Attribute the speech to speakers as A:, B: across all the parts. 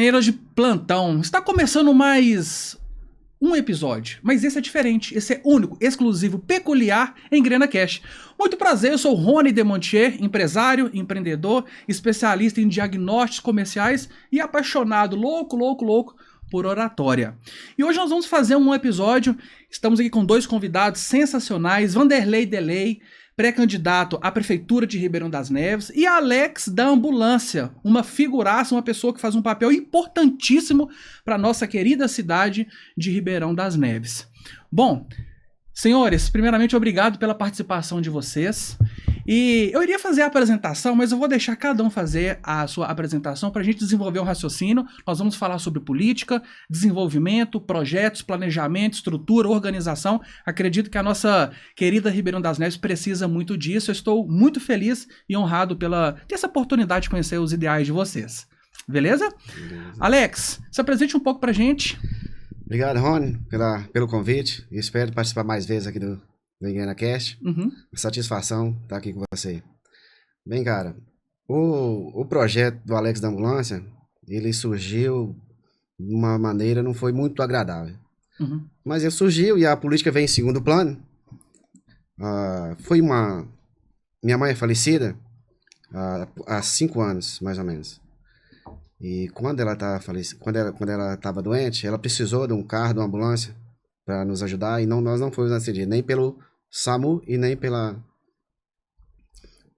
A: companheiros de plantão, está começando mais um episódio, mas esse é diferente, esse é único, exclusivo, peculiar em Grena Cash. Muito prazer, eu sou Rony Demontier, empresário, empreendedor, especialista em diagnósticos comerciais e apaixonado, louco por oratória. E hoje nós vamos fazer um episódio, estamos aqui com dois convidados sensacionais, Vanderlei Delay, pré-candidato à Prefeitura de Ribeirão das Neves, e Alex da Ambulância, uma figuraça, uma pessoa que faz um papel importantíssimo para a nossa querida cidade de Ribeirão das Neves. Bom, senhores, primeiramente obrigado pela participação de vocês. E eu iria fazer a apresentação, mas eu vou deixar cada um fazer a sua apresentação para a gente desenvolver um raciocínio. Nós vamos falar sobre política, desenvolvimento, projetos, planejamento, estrutura, organização. Acredito que a nossa querida Ribeirão das Neves precisa muito disso. Eu estou muito feliz e honrado pela ter essa oportunidade de conhecer os ideais de vocês. Beleza? Beleza. Alex, se apresente um pouco para a gente.
B: Obrigado, Rony, pelo convite. E espero participar mais vezes aqui do Grena Cash. Satisfação estar aqui com você. Bem, cara, o projeto do Alex da Ambulância, ele surgiu de uma maneira, não foi muito agradável. Mas ele surgiu e a política veio em segundo plano. Minha mãe é falecida há 5 anos, mais ou menos. E quando ela estava doente, ela precisou de um carro, de uma ambulância, para nos ajudar, e nós não fomos atendidos, nem pelo SAMU e nem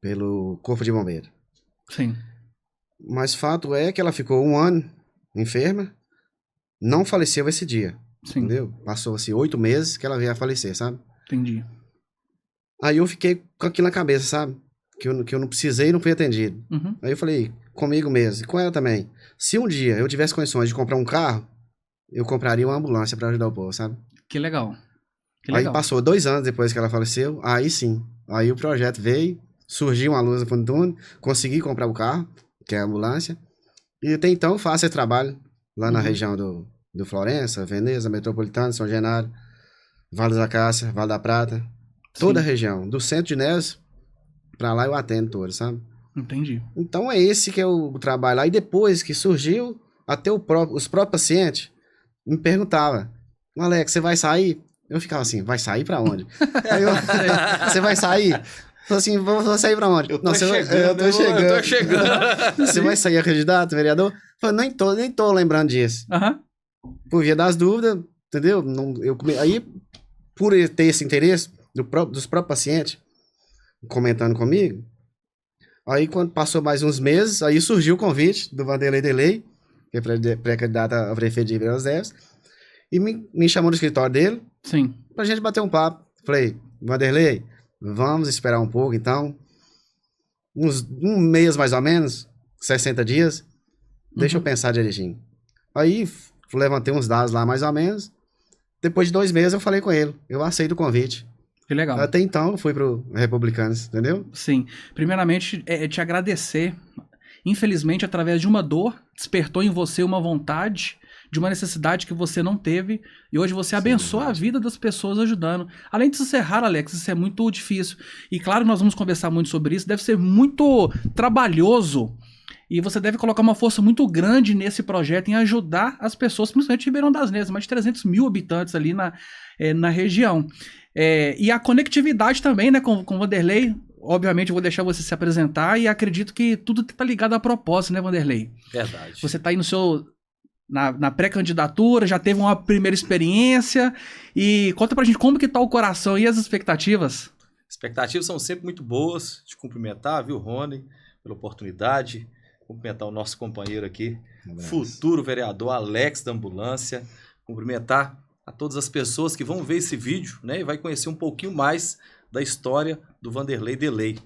B: pelo Corpo de Bombeiro.
A: Sim.
B: Mas fato é que ela ficou 1 ano enferma, não faleceu esse dia. Sim. Entendeu? Passou-se 8 meses que ela veio a falecer, sabe?
A: Entendi.
B: Aí eu fiquei com aquilo na cabeça, sabe? Que eu não precisei e não fui atendido. Aí eu falei, comigo mesmo, e com ela também. Se um dia eu tivesse condições de comprar um carro, eu compraria uma ambulância para ajudar o povo, sabe?
A: Que legal.
B: Aí passou 2 anos depois que ela faleceu, aí sim. Aí o projeto veio, surgiu uma luz no fundo do túnel, consegui comprar o carro, que é a ambulância. E até então eu faço esse trabalho lá na região do Florença, Veneza, Metropolitana, São Genaro, Vale da Acácia, Vale da Prata. Toda a região, do centro de Neves pra lá eu atendo todos, sabe?
A: Entendi.
B: Então é esse que é o trabalho lá. E depois que surgiu, até os próprios pacientes me perguntavam, Alex, você vai sair? Eu ficava assim, vai sair pra onde? Aí você vai sair? Eu falei assim, vou sair pra onde?
C: Eu tô chegando.
B: Você vai sair candidato, vereador? Eu falei, nem tô lembrando disso. Por via das dúvidas, entendeu? Aí, por ter esse interesse dos próprios pacientes comentando comigo, aí quando passou mais uns meses, aí surgiu o convite do Vanderlei Delay, que é pré-candidato a prefeito de Ribeirão das Neves, e me chamou no escritório dele.
A: Sim.
B: Pra gente bater um papo. Falei, Vanderlei, vamos esperar um pouco, então. Um mês mais ou menos, 60 dias. Deixa eu pensar direitinho. Aí, levantei uns dados lá mais ou menos. Depois de 2 meses, eu falei com ele. Eu aceito o convite.
A: Que legal.
B: Até então, eu fui pro Republicanos, entendeu?
A: Sim. Primeiramente, te agradecer. Infelizmente, através de uma dor, despertou em você uma vontade, de uma necessidade que você não teve, e hoje você abençoa a vida das pessoas ajudando. Além disso ser raro, Alex, isso é muito difícil. E claro, nós vamos conversar muito sobre isso, deve ser muito trabalhoso, e você deve colocar uma força muito grande nesse projeto, em ajudar as pessoas, principalmente em Ribeirão das Neves, mais de 300 mil habitantes ali na região. E a conectividade também, né, com o Vanderlei. Obviamente eu vou deixar você se apresentar, e acredito que tudo está ligado a propósito, né, Vanderlei?
C: Verdade.
A: Você está aí na pré-candidatura, já teve uma primeira experiência, e conta pra gente como que tá o coração e as expectativas.
C: Expectativas são sempre muito boas. Te cumprimentar, viu, Rony, pela oportunidade. Cumprimentar o nosso companheiro aqui, futuro vereador Alex da Ambulância. Cumprimentar a todas as pessoas que vão ver esse vídeo, né, e vai conhecer um pouquinho mais da história do Vanderlei Delay.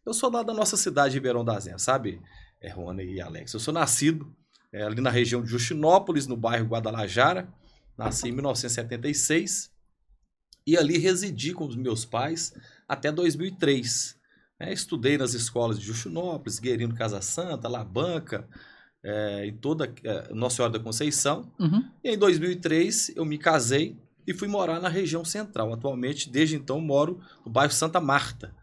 C: Eu sou lá da nossa cidade de Ribeirão das Neves, sabe, Rony e Alex? Eu sou nascido ali na região de Justinópolis, no bairro Guadalajara. Nasci em 1976 e ali residi com os meus pais até 2003. Estudei nas escolas de Justinópolis, Guerino Casa Santa, La Banca, em toda Nossa Senhora da Conceição. E em 2003 eu me casei e fui morar na região central. Atualmente, desde então, moro no bairro Santa Marta.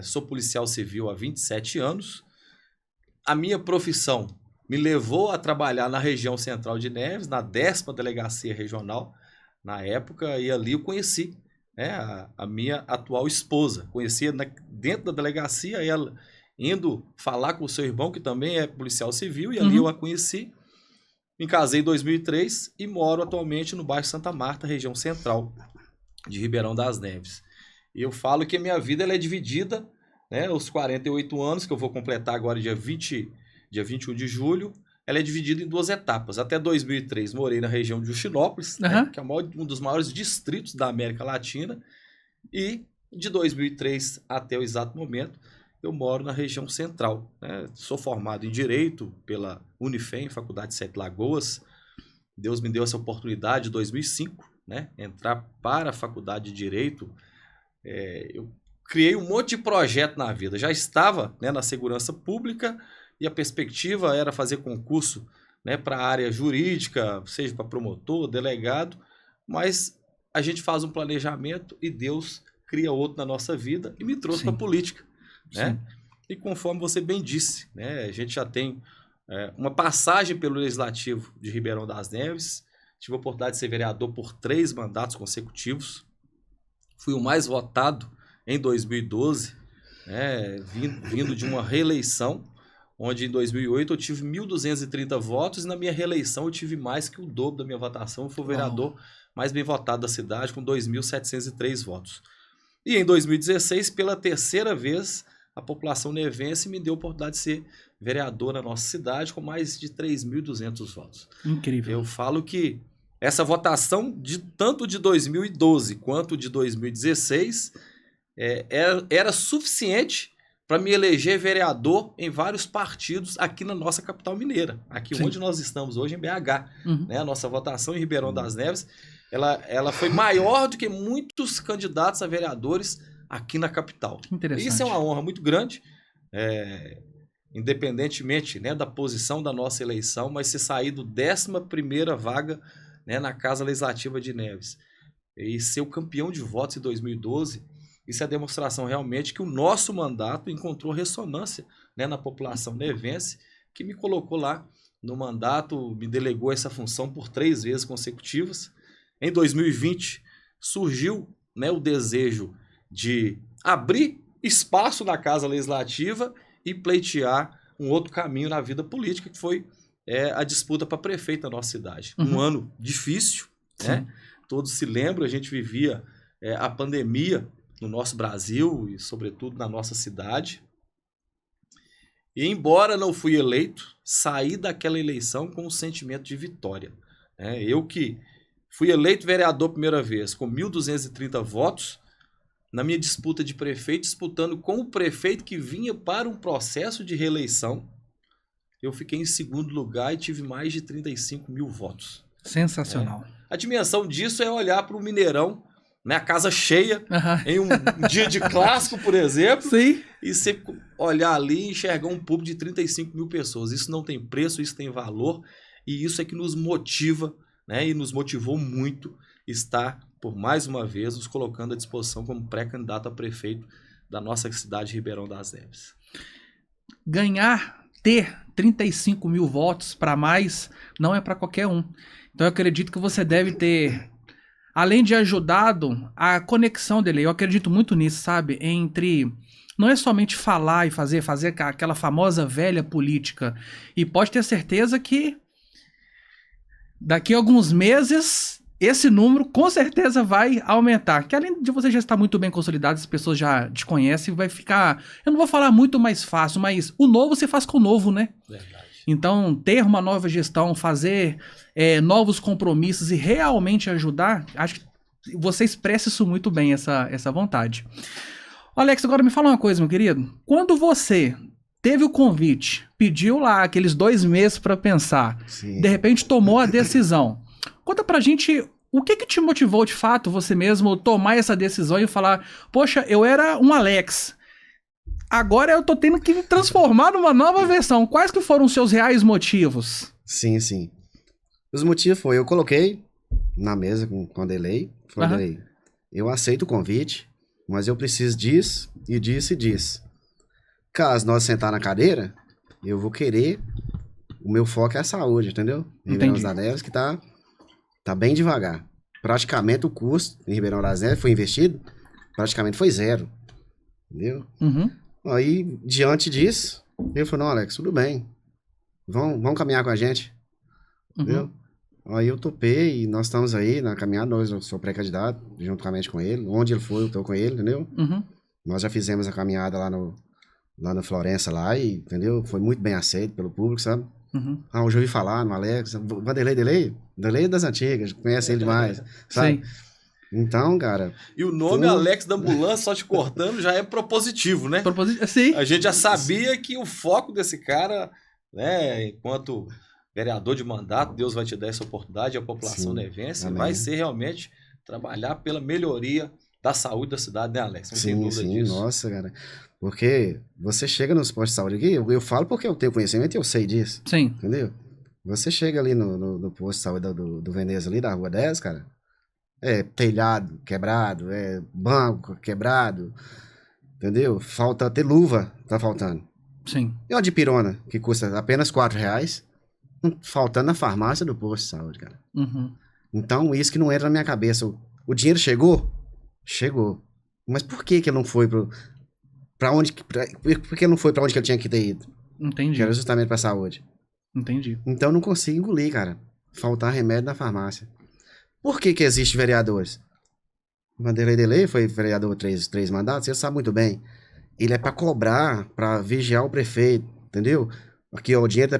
C: Sou policial civil há 27 anos. A minha profissão me levou a trabalhar na região central de Neves, na 10ª Delegacia Regional, na época, e ali eu conheci, né, a minha atual esposa. Conhecia dentro da delegacia, ela indo falar com o seu irmão, que também é policial civil, e ali eu a conheci. Me casei em 2003 e moro atualmente no bairro Santa Marta, região central de Ribeirão das Neves. E eu falo que a minha vida ela é dividida, né, os 48 anos, que eu vou completar agora dia 21 de julho, ela é dividida em 2 etapas. Até 2003 morei na região de Justinópolis, né, que é um dos maiores distritos da América Latina, e de 2003 até o exato momento eu moro na região central, né? Sou formado em Direito pela Unifem, Faculdade de Sete Lagoas. Deus me deu essa oportunidade em 2005, né? Entrar para a Faculdade de Direito. Eu criei um monte de projeto na vida. Já estava, né, na segurança pública e a perspectiva era fazer concurso, né, para a área jurídica, seja para promotor, delegado, mas a gente faz um planejamento e Deus cria outro na nossa vida e me trouxe para a política. Né? E conforme você bem disse, né, a gente já tem uma passagem pelo Legislativo de Ribeirão das Neves. Tive a oportunidade de ser vereador por 3 mandatos consecutivos. Fui o mais votado em 2012, né, vindo de uma reeleição, onde em 2008 eu tive 1.230 votos e na minha reeleição eu tive mais que o dobro da minha votação. Eu fui o vereador mais bem votado da cidade, com 2.703 votos. E em 2016, pela 3ª vez, a população nevense me deu a oportunidade de ser vereador na nossa cidade com mais de 3.200 votos.
A: Incrível.
C: Eu falo que essa votação, tanto de 2012 quanto de 2016, era suficiente para me eleger vereador em vários partidos aqui na nossa capital mineira. Aqui onde nós estamos hoje, em BH. Né? A nossa votação em Ribeirão das Neves, ela foi maior do que muitos candidatos a vereadores aqui na capital.
A: Interessante.
C: Isso é uma honra muito grande, independentemente, né, da posição da nossa eleição, mas se sair do 11ª vaga, né, na Casa Legislativa de Neves e ser o campeão de votos em 2012, isso é a demonstração realmente que o nosso mandato encontrou ressonância, né, na população nevense, que me colocou lá no mandato, me delegou essa função por 3 vezes consecutivas. Em 2020 surgiu, né, o desejo de abrir espaço na Casa Legislativa e pleitear um outro caminho na vida política, que foi a disputa para prefeito da nossa cidade. Um ano difícil, né? Todos se lembram, a gente vivia a pandemia no nosso Brasil e, sobretudo, na nossa cidade. E, embora não fui eleito, saí daquela eleição com um sentimento de vitória. Eu que fui eleito vereador a primeira vez com 1.230 votos, na minha disputa de prefeito, disputando com o prefeito que vinha para um processo de reeleição, eu fiquei em 2º lugar e tive mais de 35 mil votos.
A: Sensacional.
C: A dimensão disso é olhar para o Mineirão, né, a casa cheia, em um dia de clássico, por exemplo, e você olhar ali e enxergar um público de 35 mil pessoas. Isso não tem preço, isso tem valor, e isso é que nos motiva, né, e nos motivou muito estar, por mais uma vez, nos colocando à disposição como pré-candidato a prefeito da nossa cidade de Ribeirão das Neves.
A: Ter 35 mil votos para mais não é para qualquer um. Então eu acredito que você deve ter, além de ajudado, a conexão dele. Eu acredito muito nisso, sabe? Não é somente falar e fazer aquela famosa velha política. E pode ter certeza que daqui a alguns meses esse número com certeza vai aumentar. Que além de você já estar muito bem consolidado, as pessoas já te conhecem, vai ficar, eu não vou falar muito mais fácil, mas o novo se faz com o novo, né?
C: Verdade.
A: Então, ter uma nova gestão, fazer novos compromissos e realmente ajudar, acho que você expressa isso muito bem, essa vontade. Alex, agora me fala uma coisa, meu querido. Quando você teve o convite, pediu lá aqueles 2 meses para pensar, de repente tomou a decisão, conta pra gente o que te motivou de fato, você mesmo, tomar essa decisão e falar, poxa, eu era um Alex, agora eu tô tendo que me transformar numa nova versão. Quais que foram os seus reais motivos?
B: Sim. Os motivos foi, eu coloquei na mesa com a Delei, falei, eu aceito o convite, mas eu preciso disso e disso e disso. Caso nós sentar na cadeira, eu vou querer o meu foco é a saúde, entendeu? Em Ribeirão das Neves, que tá bem devagar. Praticamente o custo em Ribeirão das Neves foi investido, praticamente foi zero. Entendeu?
A: Uhum.
B: Aí, diante disso, ele falou, não, Alex, tudo bem. Vamos caminhar com a gente. Entendeu? Aí eu topei e nós estamos aí na caminhada, eu sou pré-candidato, juntamente com ele. Onde ele for, eu tô com ele, entendeu? Nós já fizemos a caminhada lá no Florença, lá, e, entendeu? Foi muito bem aceito pelo público, sabe? Hoje eu ouvi falar no Alex, Vanderlei das antigas, conhece ele demais, sabe? Sim. Então, cara...
C: E o nome Alex da Ambulância, só te cortando, já é propositivo, né?
A: Sim.
C: A gente já sabia que o foco desse cara, né, enquanto vereador de mandato, Deus vai te dar essa oportunidade, a população nevense vai ser realmente trabalhar pela melhoria da saúde da cidade, né, Alex? Não tem dúvida disso.
B: Nossa, cara. Porque você chega nos postos de saúde aqui, eu falo porque eu tenho conhecimento e eu sei disso.
A: Sim.
B: Entendeu? Você chega ali no posto de saúde do Veneza, ali da Rua 10, cara, é telhado quebrado, é banco quebrado, entendeu? Falta até luva, tá faltando.
A: Sim.
B: E uma dipirona, que custa apenas R$4, faltando na farmácia do posto de saúde, cara. Então, isso que não entra na minha cabeça. O dinheiro chegou? Chegou. Mas por que ele não foi pra onde ele não foi pra onde que ele tinha que ter ido?
A: Entendi.
B: Que era justamente pra saúde.
A: Entendi.
B: Então, eu não consigo engolir, cara. Faltar remédio na farmácia. Por que existe vereadores? Vanderlei Delay foi vereador 3 mandatos, você sabe muito bem. Ele é pra cobrar, pra vigiar o prefeito, entendeu? Aqui, ó, o dinheiro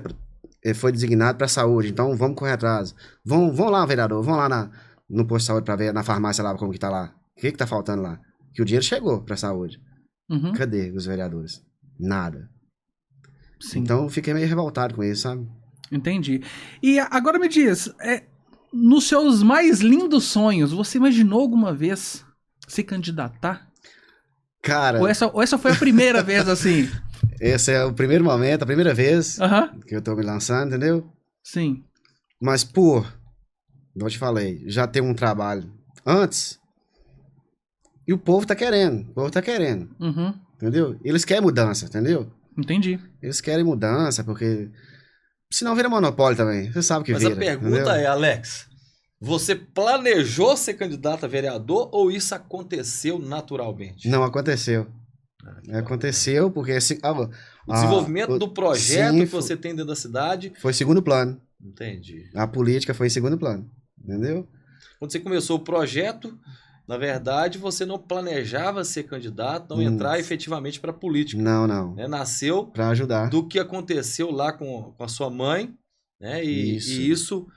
B: foi designado pra saúde, então vamos correr atrás. Vão lá, vereador, vão lá no posto de saúde pra ver, na farmácia lá, como que tá lá. O que tá faltando lá? Que o dinheiro chegou pra saúde. Cadê os vereadores? Nada. Sim. Então, eu fiquei meio revoltado com isso, sabe?
A: Entendi. E agora me diz, nos seus mais lindos sonhos, você imaginou alguma vez se candidatar?
B: Cara...
A: Ou essa foi a primeira vez, assim?
B: Esse é o primeiro momento, a primeira vez que eu tô me lançando, entendeu?
A: Sim.
B: Mas, como eu te falei, já tem um trabalho antes e o povo tá querendo, entendeu? Eles querem mudança, entendeu?
A: Entendi.
B: Eles querem mudança, porque senão vira monopólio também, você sabe que vira.
C: Mas a pergunta é, Alex, você planejou ser candidato a vereador ou isso aconteceu naturalmente?
B: Não, aconteceu. Aconteceu porque...
C: o desenvolvimento do projeto que você tem dentro da cidade...
B: Foi segundo plano.
C: Entendi.
B: A política foi em segundo plano, entendeu?
C: Quando você começou o projeto, na verdade, você não planejava ser candidato, não entrar efetivamente para a política.
B: Não.
C: Né? Nasceu
B: para ajudar
C: do que aconteceu lá com a sua mãe, né? E isso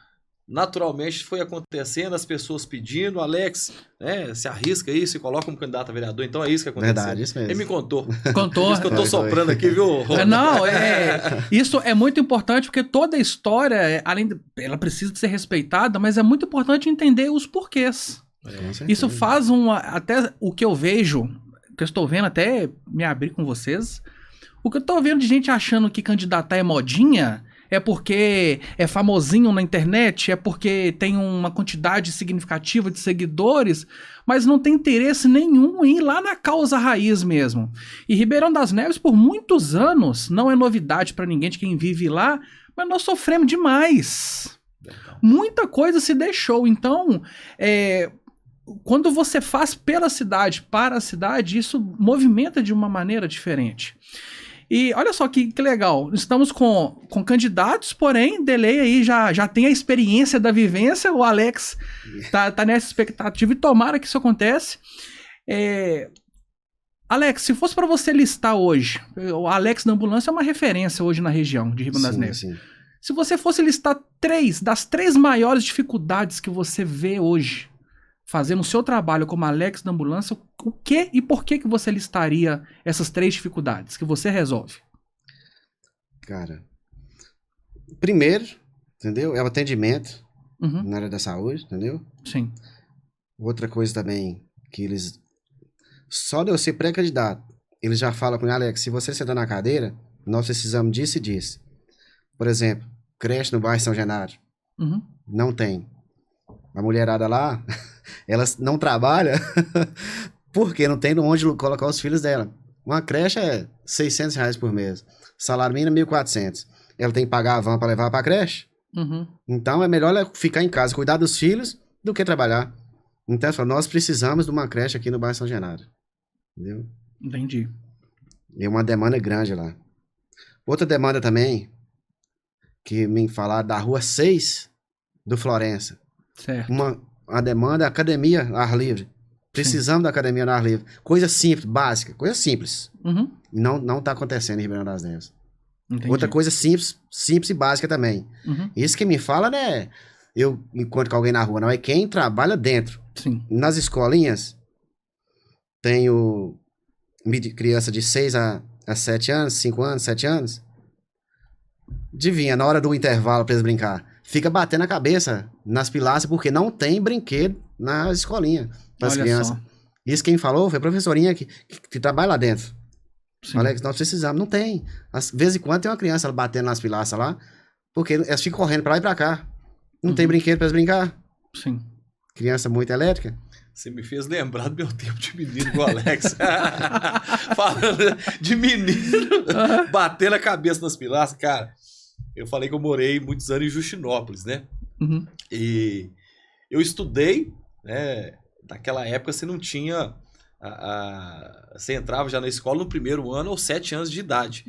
C: naturalmente foi acontecendo, as pessoas pedindo, Alex, né, se arrisca aí, se coloca como candidato a vereador, então é isso que aconteceu.
B: Verdade, isso mesmo.
C: Ele me contou.
A: Isso
C: que eu tô soprando aqui, viu?
A: Não, isso é muito importante, porque toda a história, ela precisa de ser respeitada, mas é muito importante entender os porquês. Isso faz até o que eu vejo, que eu estou vendo, até me abrir com vocês, o que eu estou vendo de gente achando que candidatar é modinha... É porque é famosinho na internet, é porque tem uma quantidade significativa de seguidores, mas não tem interesse nenhum em ir lá na causa raiz mesmo. E Ribeirão das Neves, por muitos anos, não é novidade para ninguém de quem vive lá, mas nós sofremos demais. Muita coisa se deixou. Então, quando você faz pela cidade, para a cidade, isso movimenta de uma maneira diferente. E olha só que legal, estamos com candidatos, porém, Delay aí já tem a experiência da vivência, o Alex tá nessa expectativa e tomara que isso aconteça. Alex, se fosse para você listar hoje, o Alex da Ambulância é uma referência hoje na região de Ribeirão das Neves. Sim. Se você fosse listar 3 das 3 maiores dificuldades que você vê hoje, fazendo o seu trabalho como Alex da Ambulância, o que e por que você listaria essas 3 dificuldades que você resolve?
B: Cara, primeiro, entendeu? É o atendimento na área da saúde, entendeu?
A: Sim.
B: Outra coisa também, que eles... Só de eu ser pré-candidato, eles já falam com o Alex, se você sentar na cadeira, nós precisamos disso e disso. Por exemplo, creche no bairro São Genaro. Não tem. A mulherada lá... Elas não trabalham porque não tem onde colocar os filhos dela. Uma creche é R$600 por mês. Salário mínimo é 1.400. ela tem que pagar a van para levar para a creche. Então, é melhor ela ficar em casa, cuidar dos filhos, do que trabalhar. Então, nós precisamos de uma creche aqui no bairro São Genaro. Entendeu?
A: Entendi.
B: E uma demanda grande lá. Outra demanda também, que me falaram da Rua 6 do Florença.
A: Certo.
B: A demanda é academia ao ar livre. Precisamos da academia ao ar livre. Coisa simples, básica, coisa simples. Não tá acontecendo em Ribeirão das Neves.
A: Entendi.
B: Outra coisa simples e básica também. Isso que me fala, né? Eu encontro com alguém na rua, não. É quem trabalha dentro.
A: Sim.
B: Nas escolinhas, tenho criança de 6 a 7 anos, 5 anos, 7 anos. Adivinha, na hora do intervalo pra eles brincar, fica batendo a cabeça nas pilastras porque não tem brinquedo nas escolinhas para as crianças. Só. Isso quem falou foi a professorinha que trabalha lá dentro. Sim. Alex, nós precisamos. Não tem. De vez em quando tem uma criança batendo nas pilastras lá, porque elas ficam correndo pra lá e pra cá. Não tem brinquedo pra eles brincar.
A: Sim.
B: Criança muito elétrica.
C: Você me fez lembrar do meu tempo de menino igual o Alex. Falando de menino batendo a cabeça nas pilastras. Cara, eu falei que eu morei muitos anos em Justinópolis, né? E eu estudei, né? Naquela época você não tinha... você entrava já na escola no primeiro ano aos 7 anos de idade.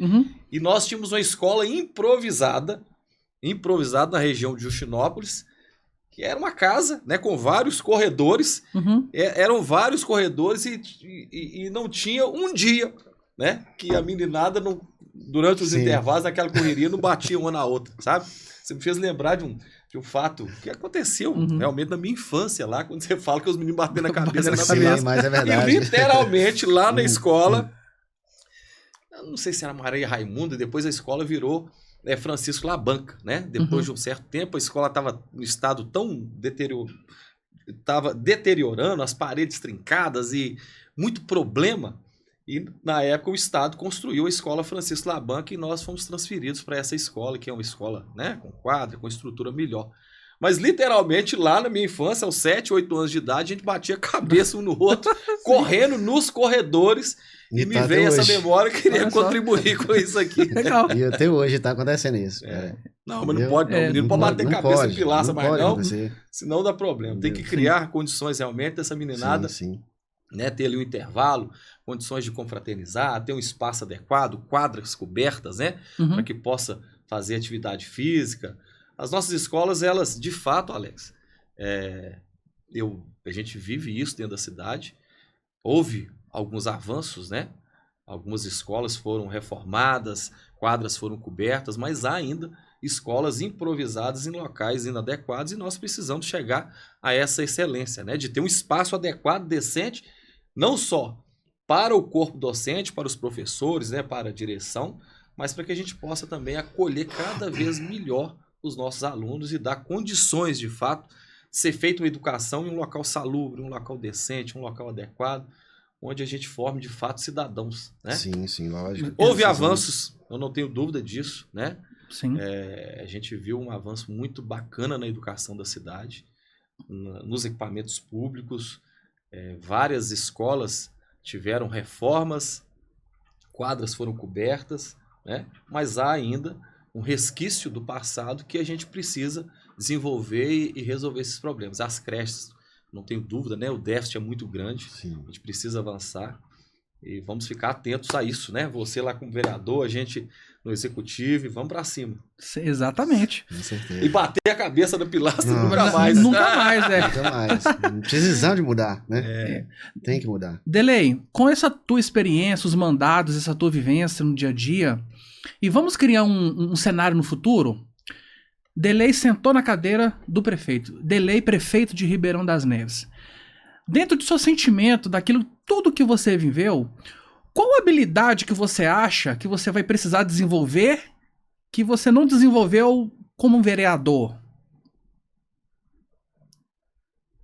C: E nós tínhamos uma escola improvisada na região de Justinópolis, que era uma casa, né, com vários corredores. Eram vários corredores e não tinha um dia, né, que a meninada, durante os intervalos, naquela correria, não batia uma na outra, sabe? Você me fez lembrar de um fato que aconteceu realmente na minha infância lá, quando você fala que os meninos batendo a cabeça na cabeça.
B: Mas é verdade.
C: E literalmente lá na escola, eu não sei se era Maria Raimunda, depois a escola virou Francisco Labanca, né? Depois de um certo tempo, a escola estava no estado tão deteriorando, as paredes trincadas e muito problema. E, na época, o Estado construiu a escola Francisco Labanca e nós fomos transferidos para essa escola, que é uma escola, né, com quadra, com estrutura melhor. Mas, literalmente, lá na minha infância, aos 7, 8 anos de idade, a gente batia a cabeça um no outro, correndo nos corredores. E me veio essa memória, eu queria contribuir com isso aqui.
A: Legal.
B: E até hoje está acontecendo isso.
C: Não, mas não pode, não. O menino não pode bater cabeça em pilastra mais não, senão dá problema. Tem que criar condições realmente dessa meninada.
B: Sim.
C: Né, ter ali um intervalo, condições de confraternizar, ter um espaço adequado, quadras cobertas, né, para que possa fazer atividade física. As nossas escolas, elas, de fato, Alex, a gente vive isso dentro da cidade. Houve alguns avanços, né? Algumas escolas foram reformadas, quadras foram cobertas, mas há ainda escolas improvisadas em locais inadequados e nós precisamos chegar a essa excelência, né? De ter um espaço adequado, decente, não só para o corpo docente, para os professores, né? Para a direção, mas para que a gente possa também acolher cada vez melhor os nossos alunos e dar condições, de fato, de ser feita uma educação em um local salubre, um local decente, um local adequado, onde a gente forme, de fato, cidadãos, né?
B: Sim, lógico.
C: Houve avanços, eu não tenho dúvida disso, né?
A: Sim.
C: A gente viu um avanço muito bacana na educação da cidade, nos equipamentos públicos. Várias escolas tiveram reformas, quadras foram cobertas, né? Mas há ainda um resquício do passado que a gente precisa desenvolver e resolver esses problemas. As creches, não tenho dúvida, né? O déficit é muito grande.
B: Sim.
C: A gente precisa avançar e vamos ficar atentos a isso, né? Você lá como vereador, a gente no executivo, e vamos para cima.
A: Exatamente.
B: Com certeza.
C: E bater a cabeça no pilastra nunca mais.
A: Nunca mais,
B: Nunca mais. Precisamos de mudar, né? Tem que mudar.
A: Delei, com essa tua experiência, os mandados, essa tua vivência no dia a dia, e vamos criar um cenário no futuro? Delei sentou na cadeira do prefeito. Delei, prefeito de Ribeirão das Neves. Dentro do seu sentimento, daquilo tudo que você viveu, qual habilidade que você acha que você vai precisar desenvolver que você não desenvolveu como um vereador?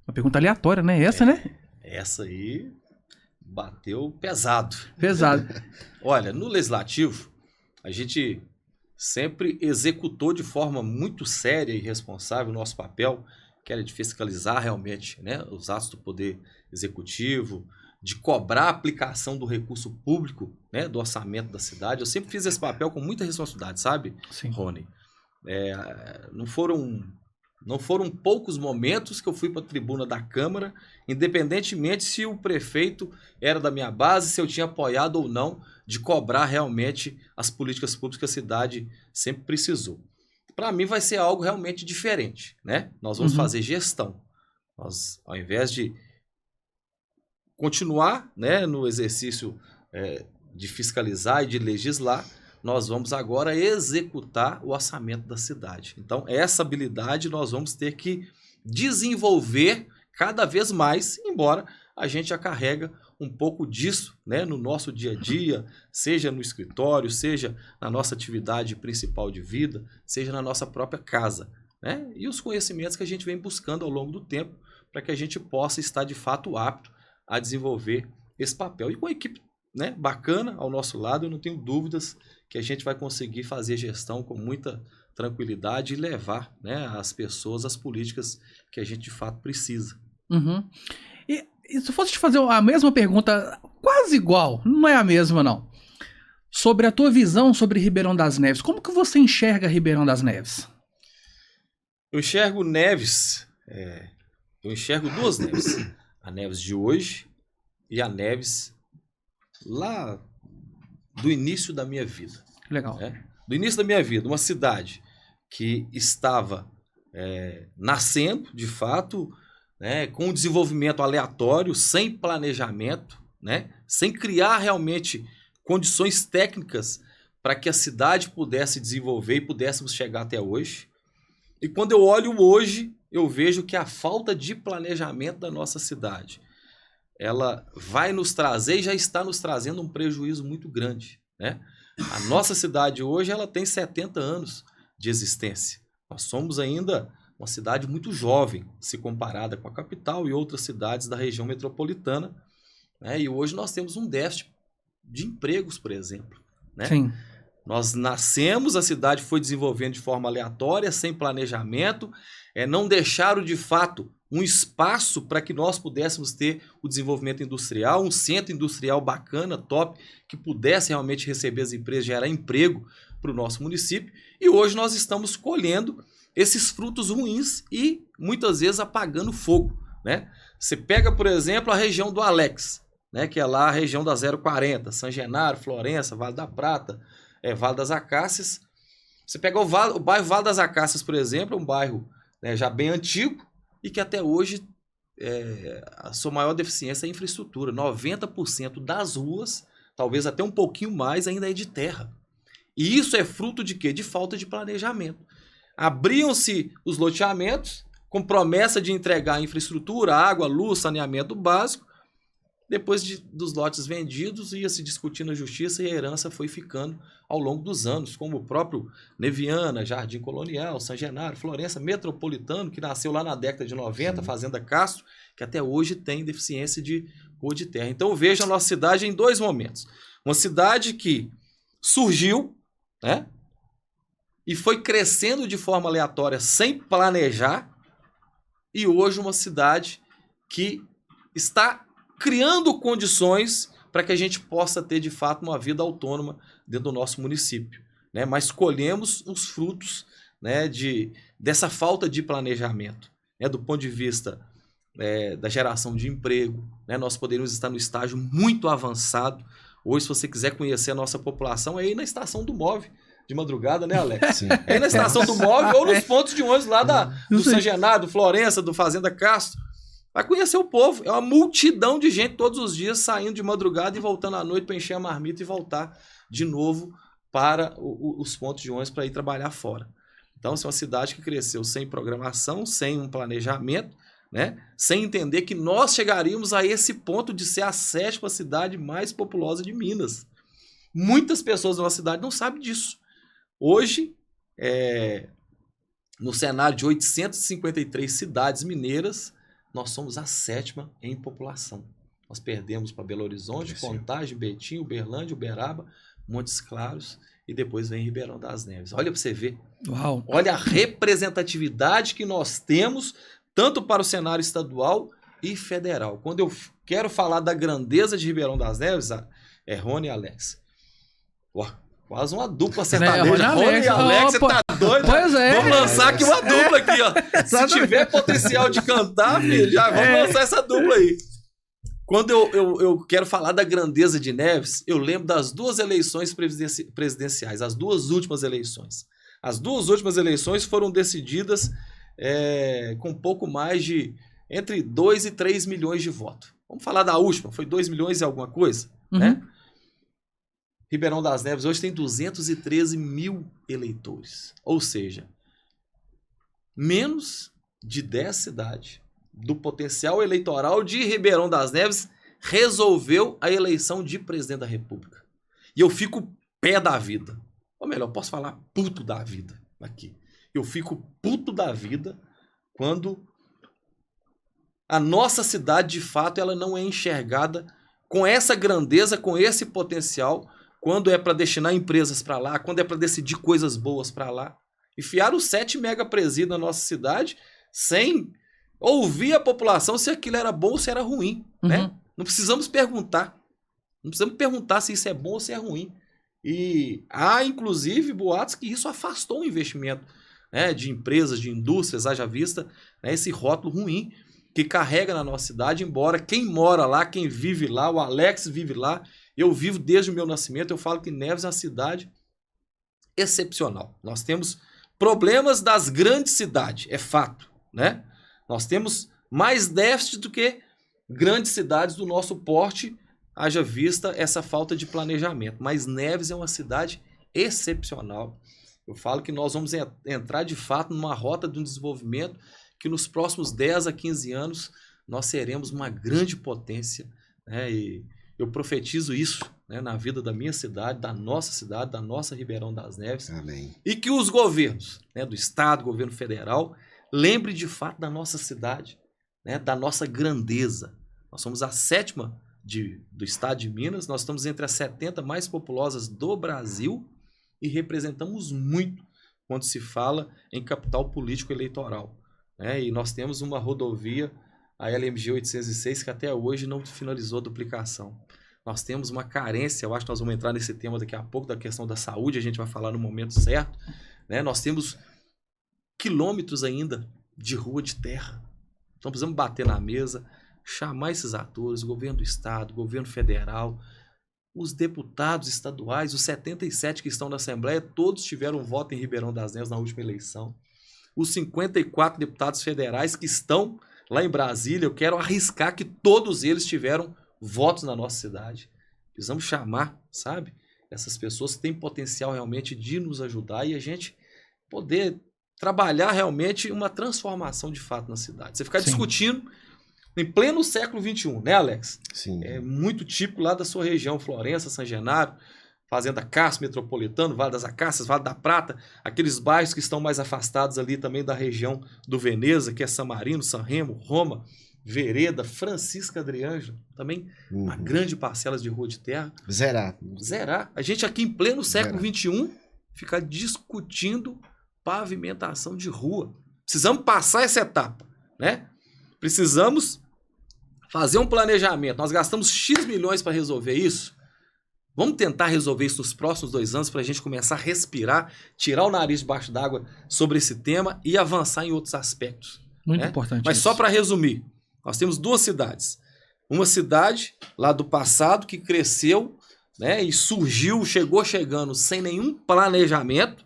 A: Uma pergunta aleatória, né? Né?
C: Essa aí bateu pesado.
A: Pesado.
C: Olha, no Legislativo, a gente sempre executou de forma muito séria e responsável o nosso papel, que era de fiscalizar realmente, né, os atos do Poder Executivo, de cobrar a aplicação do recurso público, né, do orçamento da cidade. Eu sempre fiz esse papel com muita responsabilidade, sabe,
A: Sim.
C: Rony? Não foram poucos momentos que eu fui para a tribuna da Câmara, independentemente se o prefeito era da minha base, se eu tinha apoiado ou não, de cobrar realmente as políticas públicas que a cidade sempre precisou. Para mim vai ser algo realmente diferente, né? Nós vamos fazer gestão. Nós, ao invés de continuar, né, no exercício de fiscalizar e de legislar, nós vamos agora executar o orçamento da cidade. Então, essa habilidade nós vamos ter que desenvolver cada vez mais, embora a gente já carrega um pouco disso, né, no nosso dia a dia, seja no escritório, seja na nossa atividade principal de vida, seja na nossa própria casa, né? E os conhecimentos que a gente vem buscando ao longo do tempo para que a gente possa estar de fato apto a desenvolver esse papel. E com a equipe, né, bacana ao nosso lado, eu não tenho dúvidas que a gente vai conseguir fazer gestão com muita tranquilidade e levar, né, as pessoas as políticas que a gente de fato precisa.
A: Uhum. E se eu fosse te fazer a mesma pergunta, quase igual, não é a mesma não, sobre a tua visão sobre Ribeirão das Neves, como que você enxerga Ribeirão das Neves?
C: Eu enxergo Neves, eu enxergo duas Neves, a Neves de hoje e a Neves lá do início da minha vida.
A: Legal.
C: Do início da minha vida, uma cidade que estava nascendo, de fato, né, com um desenvolvimento aleatório, sem planejamento, né, sem criar realmente condições técnicas para que a cidade pudesse desenvolver e pudéssemos chegar até hoje. E quando eu olho hoje, eu vejo que a falta de planejamento da nossa cidade, ela vai nos trazer e já está nos trazendo um prejuízo muito grande, né? A nossa cidade hoje ela tem 70 anos de existência. Nós somos ainda uma cidade muito jovem, se comparada com a capital e outras cidades da região metropolitana, né? E hoje nós temos um déficit de empregos, por exemplo, né?
A: Sim.
C: Nós nascemos, a cidade foi desenvolvendo de forma aleatória, sem planejamento, não deixaram de fato um espaço para que nós pudéssemos ter o desenvolvimento industrial, um centro industrial bacana, top, que pudesse realmente receber as empresas, gerar emprego para o nosso município. E hoje nós estamos colhendo esses frutos ruins e muitas vezes apagando fogo, né? Você pega, por exemplo, a região do Alex, né, que é lá a região da 040, São Genaro, Florença, Vale da Prata, Vale das Acácias. Você pega o bairro Vale das Acácias, por exemplo, é um bairro, né, já bem antigo e que até hoje a sua maior deficiência é a infraestrutura. 90% das ruas, talvez até um pouquinho mais, ainda é de terra. E isso é fruto de quê? De falta de planejamento. Abriam-se os loteamentos com promessa de entregar infraestrutura, água, luz, saneamento básico. Depois dos lotes vendidos, ia se discutir na justiça e a herança foi ficando ao longo dos anos, como o próprio Neviana, Jardim Colonial, São Genaro, Florença, Metropolitano, que nasceu lá na década de 90, Fazenda Castro, que até hoje tem deficiência de rua de terra. Então eu vejo a nossa cidade em dois momentos. Uma cidade que surgiu, né, e foi crescendo de forma aleatória, sem planejar, e hoje uma cidade que está criando condições para que a gente possa ter, de fato, uma vida autônoma dentro do nosso município, né? Mas colhemos os frutos, né, dessa falta de planejamento, né? Do ponto de vista da geração de emprego, né? Nós poderíamos estar no estágio muito avançado. Hoje, se você quiser conhecer a nossa população, é aí na estação do MOVE, de madrugada, né, Alex? Sim. É aí na estação do MOVE ou nos pontos de ônibus lá do São Genaro, do Florença, do Fazenda Castro. Vai conhecer o povo. É uma multidão de gente todos os dias saindo de madrugada e voltando à noite para encher a marmita e voltar de novo para os pontos de ônibus para ir trabalhar fora. Então, é uma cidade que cresceu sem programação, sem um planejamento, né? Sem entender que nós chegaríamos a esse ponto de ser a 7ª cidade mais populosa de Minas. Muitas pessoas da nossa cidade não sabem disso. Hoje, no cenário de 853 cidades mineiras, nós somos a 7ª em população. Nós perdemos para Belo Horizonte, Contagem, Betim, Uberlândia, Uberaba, Montes Claros e depois vem Ribeirão das Neves. Olha para você ver.
A: Uau.
C: Olha a representatividade que nós temos, tanto para o cenário estadual e federal. Quando eu quero falar da grandeza de Ribeirão das Neves, é Rony e Alex. Ué, quase uma dupla sertaneja. Rony e Alex, você tá doido?
A: Pois é.
C: Vamos lançar aqui uma dupla aqui, ó. Se tiver potencial de cantar, filho, já vamos lançar essa dupla aí. Quando eu quero falar da grandeza de Neves, eu lembro das 2 eleições presidenciais, as 2 últimas eleições. As 2 últimas eleições foram decididas com pouco mais de entre 2 e 3 milhões de votos. Vamos falar da última, foi 2 milhões e alguma coisa, né? Ribeirão das Neves hoje tem 213 mil eleitores, ou seja, menos de 10 cidades do potencial eleitoral de Ribeirão das Neves resolveu a eleição de presidente da República. E eu fico pé da vida. Ou melhor, posso falar puto da vida aqui. Eu fico puto da vida quando a nossa cidade, de fato, ela não é enxergada com essa grandeza, com esse potencial, quando é para destinar empresas para lá, quando é para decidir coisas boas para lá. Enfiaram 7 megapresídios na nossa cidade sem ouvir a população se aquilo era bom ou se era ruim, né? Não precisamos perguntar. Não precisamos perguntar se isso é bom ou se é ruim. E há, inclusive, boatos que isso afastou o investimento, né, de empresas, de indústrias, haja vista, né, esse rótulo ruim que carrega na nossa cidade, embora quem mora lá, quem vive lá, o Alex vive lá, eu vivo desde o meu nascimento, eu falo que Neves é uma cidade excepcional. Nós temos problemas das grandes cidades, é fato, né? Nós temos mais déficit do que grandes cidades do nosso porte, haja vista essa falta de planejamento. Mas Neves é uma cidade excepcional. Eu falo que nós vamos entrar de fato numa rota de um desenvolvimento que nos próximos 10 a 15 anos nós seremos uma grande potência, né? E eu profetizo isso, né, na vida da minha cidade, da nossa Ribeirão das Neves.
B: Amém.
C: E que os governos, né, do Estado, governo federal, lembre de fato da nossa cidade, né, da nossa grandeza. Nós somos a 7ª do estado de Minas, nós estamos entre as 70 mais populosas do Brasil e representamos muito quando se fala em capital político eleitoral, né? E nós temos uma rodovia, a LMG 806, que até hoje não finalizou a duplicação. Nós temos uma carência, eu acho que nós vamos entrar nesse tema daqui a pouco, da questão da saúde, a gente vai falar no momento certo, né? Nós temos quilômetros ainda de rua de terra. Então precisamos bater na mesa, chamar esses atores, o governo do estado, o governo federal, os deputados estaduais, os 77 que estão na Assembleia, todos tiveram voto em Ribeirão das Neves na última eleição. Os 54 deputados federais que estão lá em Brasília, eu quero arriscar que todos eles tiveram votos na nossa cidade. Precisamos chamar, sabe, essas pessoas que têm potencial realmente de nos ajudar e a gente poder trabalhar realmente uma transformação de fato na cidade. Você ficar discutindo em pleno século XXI, né, Alex?
B: Sim.
C: É muito típico lá da sua região, Florença, São Genaro, Fazenda Castro, Metropolitano, Vale das Acácias, Vale da Prata, aqueles bairros que estão mais afastados ali também da região do Veneza, que é San Marino, San Remo, Roma, Vereda, Francisca Adriângela, também uma grande parcela de rua de terra.
B: Zerar.
C: A gente aqui em pleno século XXI fica discutindo pavimentação de rua. Precisamos passar essa etapa, né? Precisamos fazer um planejamento. Nós gastamos X milhões para resolver isso. Vamos tentar resolver isso nos próximos 2 anos para a gente começar a respirar, tirar o nariz debaixo d'água sobre esse tema e avançar em outros aspectos.
A: Muito importante.
C: Mas só para resumir, nós temos 2 cidades. Uma cidade lá do passado que cresceu, né, e surgiu, chegando sem nenhum planejamento,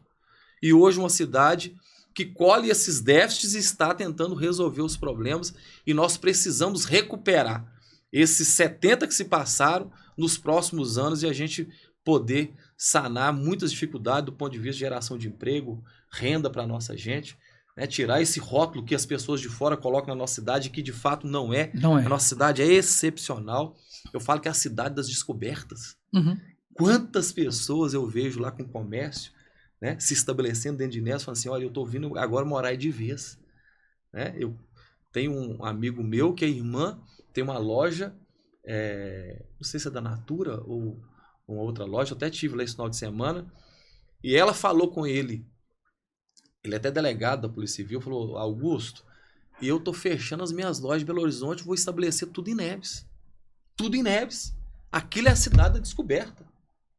C: e hoje uma cidade que colhe esses déficits e está tentando resolver os problemas, e nós precisamos recuperar esses 70 que se passaram nos próximos anos e a gente poder sanar muitas dificuldades do ponto de vista de geração de emprego, renda para a nossa gente, né? Tirar esse rótulo que as pessoas de fora colocam na nossa cidade, que de fato não é. A nossa cidade é excepcional. Eu falo que é a cidade das descobertas. Quantas pessoas eu vejo lá com comércio, né, se estabelecendo dentro de Neves, falando assim, olha, eu estou vindo agora morar aí de vez. Né? Eu tenho um amigo meu que a irmã tem uma loja, não sei se é da Natura ou uma outra loja, eu até tive lá esse final de semana, e ela falou com ele é até delegado da Polícia Civil, falou, Augusto, E eu tô fechando as minhas lojas de Belo Horizonte, vou estabelecer tudo em Neves. Tudo em Neves. Aquilo é a cidade da descoberta,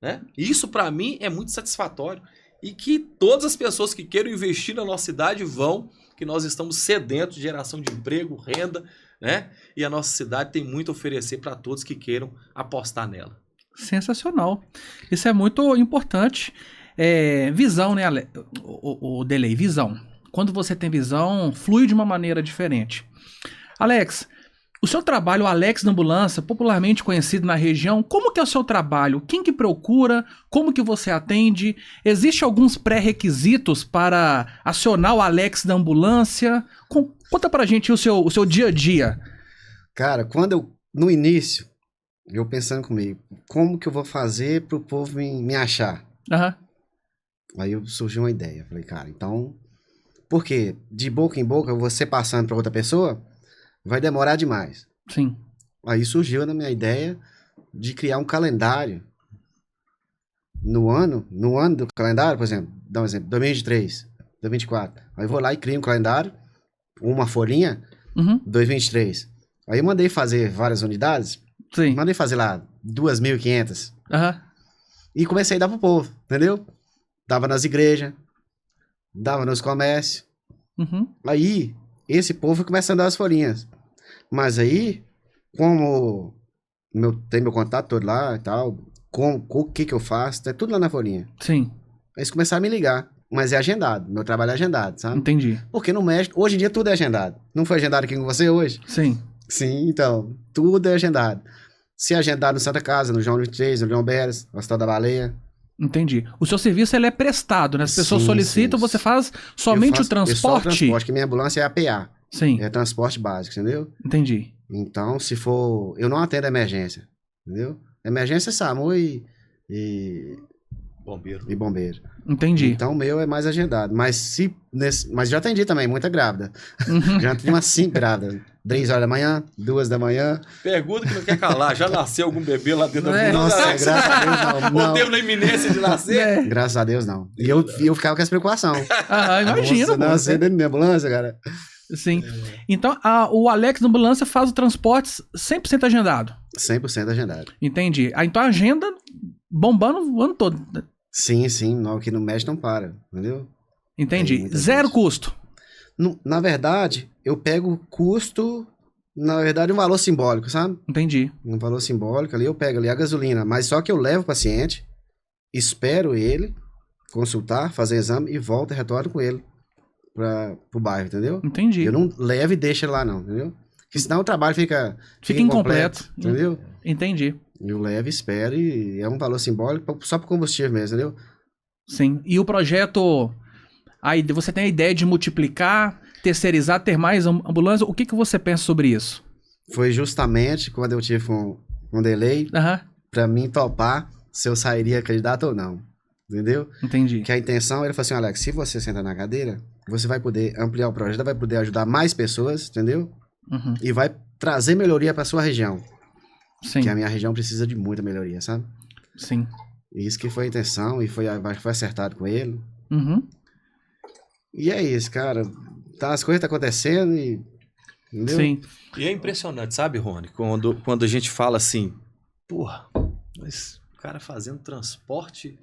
C: né? Isso para mim é muito satisfatório. E que todas as pessoas que queiram investir na nossa cidade vão, que nós estamos sedentos de geração de emprego, renda, né? E a nossa cidade tem muito a oferecer para todos que queiram apostar nela.
A: Sensacional. Isso é muito importante. Visão, né, o Delay? Visão. Quando você tem visão, flui de uma maneira diferente. Alex, o seu trabalho, o Alex da Ambulância, popularmente conhecido na região, como que é o seu trabalho? Quem que procura? Como que você atende? Existem alguns pré-requisitos para acionar o Alex da Ambulância? Conta pra gente o seu dia a dia.
B: Cara, no início, eu pensando comigo, como que eu vou fazer pro povo me achar? Aí surgiu uma ideia. Falei, cara, então... Porque de boca em boca, você passando para outra pessoa, vai demorar demais.
A: Sim.
B: Aí surgiu na minha ideia de criar um calendário. No ano do calendário, por exemplo, dá um exemplo, 2023, 2024. Aí eu vou lá e crio um calendário, uma folhinha, 2023. Aí eu mandei fazer várias unidades.
A: Sim.
B: Mandei fazer lá 2.500.
A: E
B: comecei a dar pro povo, entendeu? Dava nas igrejas. Dava nos comércios. Aí, esse povo começa a dar as folhinhas. Mas aí, como tem meu contato todo lá e tal, o que eu faço, é tudo lá na folhinha.
A: Sim.
B: Aí eles começaram a me ligar. Mas é agendado, meu trabalho é agendado, sabe?
A: Entendi.
B: Porque no México, hoje em dia tudo é agendado. Não foi agendado aqui com você hoje?
A: Sim.
B: Sim, então, tudo é agendado. Se é agendado no Santa Casa, no João 23, no Leão Beres, no Hospital da Baleia.
A: Entendi. O seu serviço ele é prestado, né? As pessoas solicitam, você faz somente o transporte?
B: Só o transporte, que minha ambulância é APA.
A: Sim.
B: É transporte básico, entendeu?
A: Entendi.
B: Então, se for... Eu não atendo emergência, entendeu? Emergência é SAMU e bombeiro.
A: Entendi.
B: Então, o meu é mais agendado. Mas já atendi também, muita grávida. Já atendi umas 5 grávidas. 3 horas da manhã, 2 da manhã.
C: Pergunta que não quer calar. Já nasceu algum bebê lá dentro da
B: Nossa, graças a Deus não.
C: Ou teve na iminência de nascer?
B: Graças a Deus não. E eu ficava com essa preocupação.
A: Imagina.
B: Nascer dentro da minha ambulância, cara.
A: Sim. Então, o Alex da Ambulância faz o transporte 100% agendado?
B: 100% agendado.
A: Entendi. Então a agenda bombando o ano todo.
B: Sim. Aqui no México não para, entendeu?
A: Entendi. Zero custo.
B: Na verdade, eu pego custo, na verdade, um valor simbólico, sabe?
A: Entendi.
B: Um valor simbólico ali, eu pego ali a gasolina, mas só que eu levo o paciente, espero ele consultar, fazer exame e volto e retorno com ele pro bairro, entendeu?
A: Entendi.
B: Eu não levo e deixo ele lá não, entendeu? Porque senão o trabalho fica
A: incompleto.
B: Entendeu?
A: Entendi.
B: Eu levo, espero e é um valor simbólico só pro combustível mesmo, entendeu?
A: Sim. E o projeto... Aí você tem a ideia de multiplicar, terceirizar, ter mais ambulância. O que você pensa sobre isso?
B: Foi justamente quando eu tive um delay pra mim topar se eu sairia candidato ou não. Entendeu?
A: Entendi.
B: Que a intenção, ele falou assim, Alex, se você sentar na cadeira, você vai poder ampliar o projeto, vai poder ajudar mais pessoas, entendeu? E vai trazer melhoria pra sua região.
A: Sim.
B: Que a minha região precisa de muita melhoria, sabe?
A: Sim.
B: Isso que foi a intenção e foi acertado com ele. E é isso, cara. As coisas estão acontecendo e... Entendeu?
A: Sim.
C: E é impressionante, sabe, Rony? Quando a gente fala assim, porra, mas o cara fazendo transporte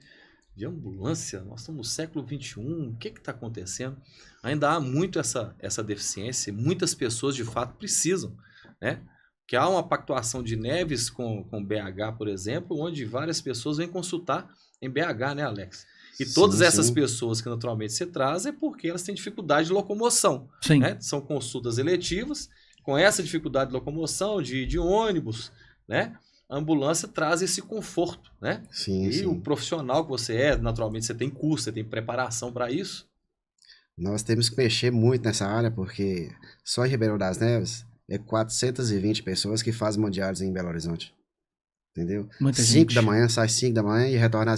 C: de ambulância, nós estamos no século XXI, o que está acontecendo? Ainda há muito essa deficiência, muitas pessoas de fato precisam, né? Que há uma pactuação de Neves com BH, por exemplo, onde várias pessoas vêm consultar em BH, né, Alex? E todas essas pessoas que naturalmente você traz é porque elas têm dificuldade de locomoção.
A: Sim.
C: Né? São consultas eletivas, com essa dificuldade de locomoção, de ônibus, né? A ambulância traz esse conforto, né?
B: Sim.
C: O profissional que você é, naturalmente você tem curso, você tem preparação para isso.
B: Nós temos que mexer muito nessa área, porque só em Ribeirão das Neves é 420 pessoas que fazem mundiais em Belo Horizonte. Entendeu?
A: Muita
B: 5
A: gente.
B: da manhã, sai 5 da manhã e retorna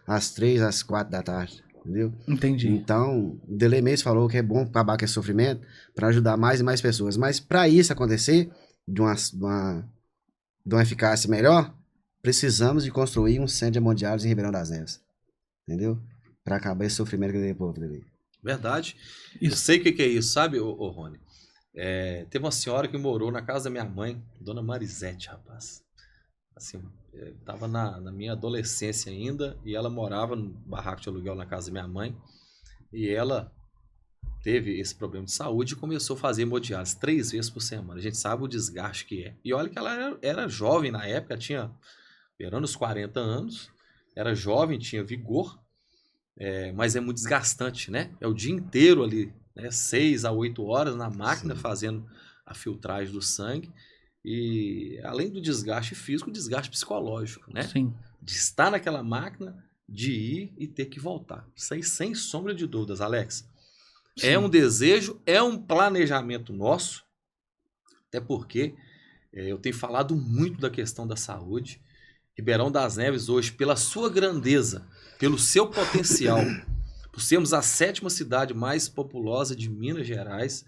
B: às 3, às 4 da tarde. Entendeu?
A: Entendi.
B: Então, o Delay mesmo falou que é bom acabar com esse sofrimento para ajudar mais e mais pessoas. Mas para isso acontecer, de uma eficácia melhor, precisamos de construir um centro de hemodiálise em Ribeirão das Neves. Entendeu? Para acabar esse sofrimento que tem povo dele.
C: Verdade. Eu sei o que é isso, sabe, ô Rony? Teve uma senhora que morou na casa da minha mãe, Dona Marisete, rapaz. Assim, tava na minha adolescência ainda, e ela morava no barraco de aluguel na casa da minha mãe, e ela teve esse problema de saúde e começou a fazer hemodiálise 3 vezes por semana. A gente sabe o desgaste que é. E olha que ela era jovem na época, tinha beirando os 40 anos, era jovem, tinha vigor, mas é muito desgastante, né? É o dia inteiro ali, né? 6 a 8 horas na máquina, sim, fazendo a filtragem do sangue. E além do desgaste físico, o desgaste psicológico, né?
A: Sim.
C: De estar naquela máquina, de ir e ter que voltar. Isso aí sem sombra de dúvidas, Alex. Sim. É um desejo, é um planejamento nosso, até porque eu tenho falado muito da questão da saúde. Ribeirão das Neves hoje, pela sua grandeza, pelo seu potencial, por sermos a 7ª cidade mais populosa de Minas Gerais,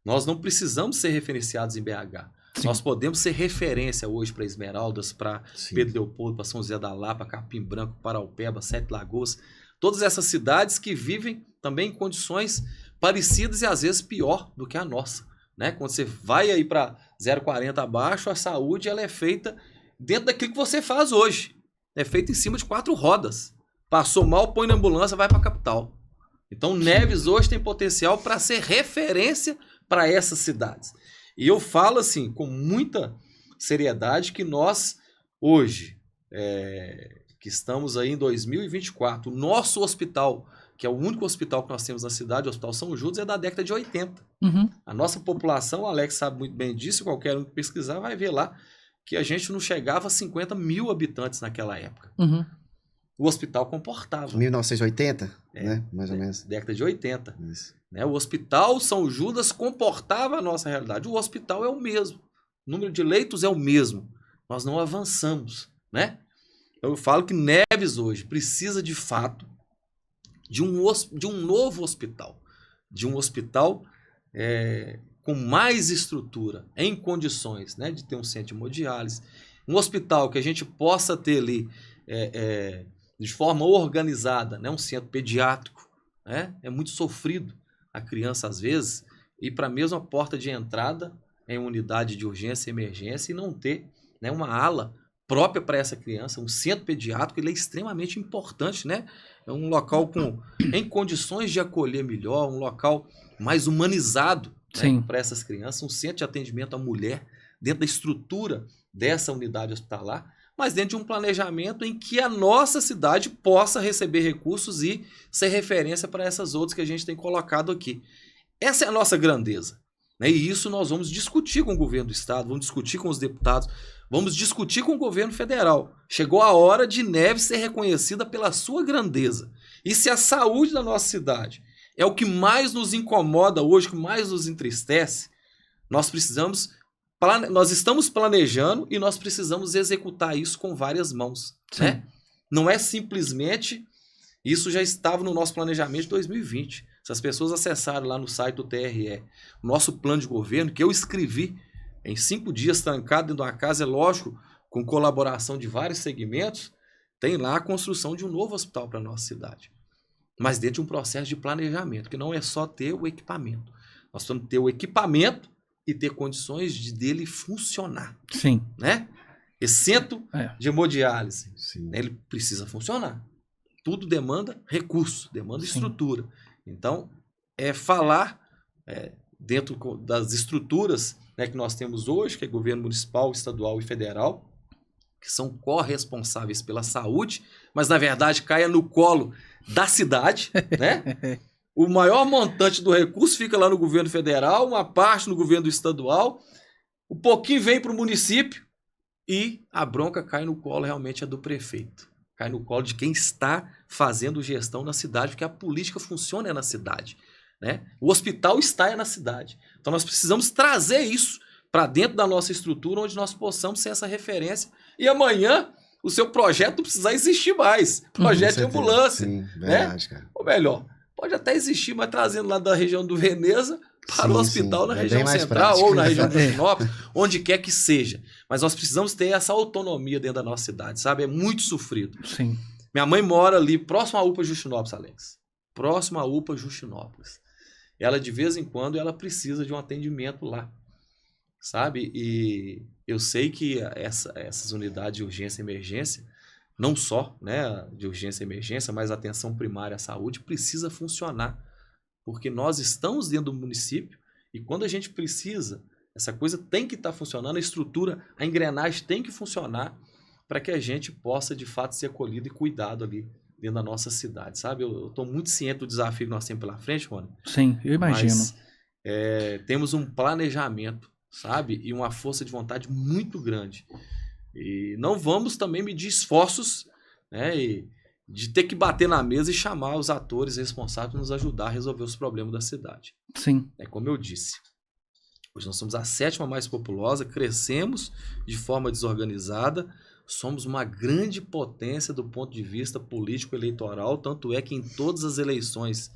C: nós não precisamos ser referenciados em BH. Sim. Nós podemos ser referência hoje para Esmeraldas, para Pedro Leopoldo, para São José da Lapa, Capim Branco, Paraupeba, Sete Lagoas. Todas essas cidades que vivem também em condições parecidas e às vezes pior do que a nossa, né? Quando você vai aí para 0,40 abaixo, a saúde ela é feita dentro daquilo que você faz hoje. É feita em cima de 4 rodas. Passou mal, põe na ambulância, vai para a capital. Então Neves hoje tem potencial para ser referência para essas cidades. E eu falo assim, com muita seriedade, que nós, hoje, que estamos aí em 2024, o nosso hospital, que é o único hospital que nós temos na cidade, o Hospital São Judas, é da década de 80. Uhum. A nossa população, o Alex sabe muito bem disso, qualquer um que pesquisar vai ver lá, que a gente não chegava a 50 mil habitantes naquela época. Uhum. O hospital comportava.
B: 1980, né? Mais ou menos.
C: Década de 80. Isso. Né? O Hospital São Judas comportava a nossa realidade. O hospital é o mesmo. O número de leitos é o mesmo. Nós não avançamos, né? Eu falo que Neves hoje precisa, de fato, de um novo hospital. De um hospital com mais estrutura, em condições, né, de ter um centro de hemodiálise. Um hospital que a gente possa ter ali, de forma organizada, né, um centro pediátrico. Né? É muito sofrido a criança, às vezes, ir para a mesma porta de entrada em unidade de urgência e emergência e não ter, né, uma ala própria para essa criança. Um centro pediátrico ele é extremamente importante, né? É um local em condições de acolher melhor, um local mais humanizado, né, para essas crianças, um centro de atendimento à mulher dentro da estrutura dessa unidade hospitalar, mas dentro de um planejamento em que a nossa cidade possa receber recursos e ser referência para essas outras que a gente tem colocado aqui. Essa é a nossa grandeza, né? E isso nós vamos discutir com o governo do estado, vamos discutir com os deputados, vamos discutir com o governo federal. Chegou a hora de Neves ser reconhecida pela sua grandeza. E se a saúde da nossa cidade é o que mais nos incomoda hoje, o que mais nos entristece, nós estamos planejando e nós precisamos executar isso com várias mãos. Né? Não é simplesmente... Isso já estava no nosso planejamento de 2020. Se as pessoas acessarem lá no site do TRE o nosso plano de governo, que eu escrevi em 5 dias trancado dentro de uma casa, é lógico, com colaboração de vários segmentos, tem lá a construção de um novo hospital para a nossa cidade. Mas dentro de um processo de planejamento, que não é só ter o equipamento. Nós precisamos ter o equipamento e ter condições dele funcionar.
A: Sim.
C: Né? Esse centro de hemodiálise, né, ele precisa funcionar. Tudo demanda recurso, demanda estrutura. Então, falar dentro das estruturas, né, que nós temos hoje, que é governo municipal, estadual e federal, que são corresponsáveis pela saúde, mas na verdade caia no colo da cidade, né? O maior montante do recurso fica lá no governo federal, uma parte no governo estadual, um pouquinho vem para o município e a bronca cai no colo realmente do prefeito. Cai no colo de quem está fazendo gestão na cidade, porque a política funciona na cidade. Né? O hospital está na cidade. Então nós precisamos trazer isso para dentro da nossa estrutura, onde nós possamos ser essa referência. E amanhã o seu projeto não precisar existir mais. Projeto de ambulância. Sim, verdade, né? Cara. Ou melhor, pode até existir, mas trazendo lá da região do Veneza para o hospital na região central ou na região do Sinop, onde quer que seja. Mas nós precisamos ter essa autonomia dentro da nossa cidade, sabe? É muito sofrido.
A: Sim.
C: Minha mãe mora ali próximo à UPA Justinópolis, Alex. Próximo à UPA Justinópolis. ela de vez em quando ela precisa de um atendimento lá, sabe? E eu sei que essas unidades de urgência e emergência, não só, né, de urgência e emergência, mas a atenção primária à saúde precisa funcionar, porque nós estamos dentro do município e quando a gente precisa, essa coisa tem que estar funcionando, a estrutura, a engrenagem tem que funcionar para que a gente possa de fato ser acolhido e cuidado ali dentro da nossa cidade, sabe? Eu estou muito ciente do desafio que nós temos pela frente, Rony.
A: Sim, eu imagino.
C: Mas temos um planejamento, sabe? E uma força de vontade muito grande. E não vamos também medir esforços, né? De ter que bater na mesa e chamar os atores responsáveis para nos ajudar a resolver os problemas da cidade.
A: Sim.
C: É como eu disse. Hoje nós somos a 7ª mais populosa, crescemos de forma desorganizada, somos uma grande potência do ponto de vista político-eleitoral, tanto é que em todas as eleições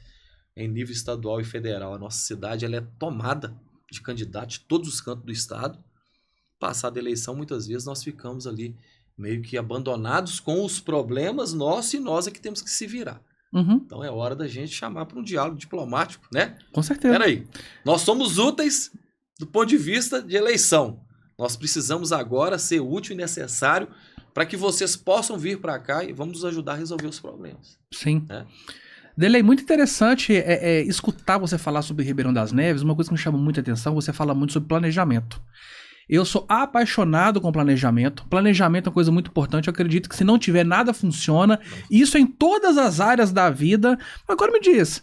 C: em nível estadual e federal, a nossa cidade ela é tomada de candidatos de todos os cantos do estado. Passada a eleição, muitas vezes nós ficamos ali meio que abandonados com os problemas nossos e nós é que temos que se virar.
A: Uhum.
C: Então é hora da gente chamar para um diálogo diplomático, né?
A: Com certeza.
C: Peraí, nós somos úteis do ponto de vista de eleição. Nós precisamos agora ser útil e necessário para que vocês possam vir para cá e vamos nos ajudar a resolver os problemas.
A: Sim. Delei, muito interessante escutar você falar sobre Ribeirão das Neves. Uma coisa que me chama muita atenção, você fala muito sobre planejamento. Eu sou apaixonado com planejamento. Planejamento é uma coisa muito importante. Eu acredito que se não tiver, nada funciona. Isso em todas as áreas da vida. Agora me diz,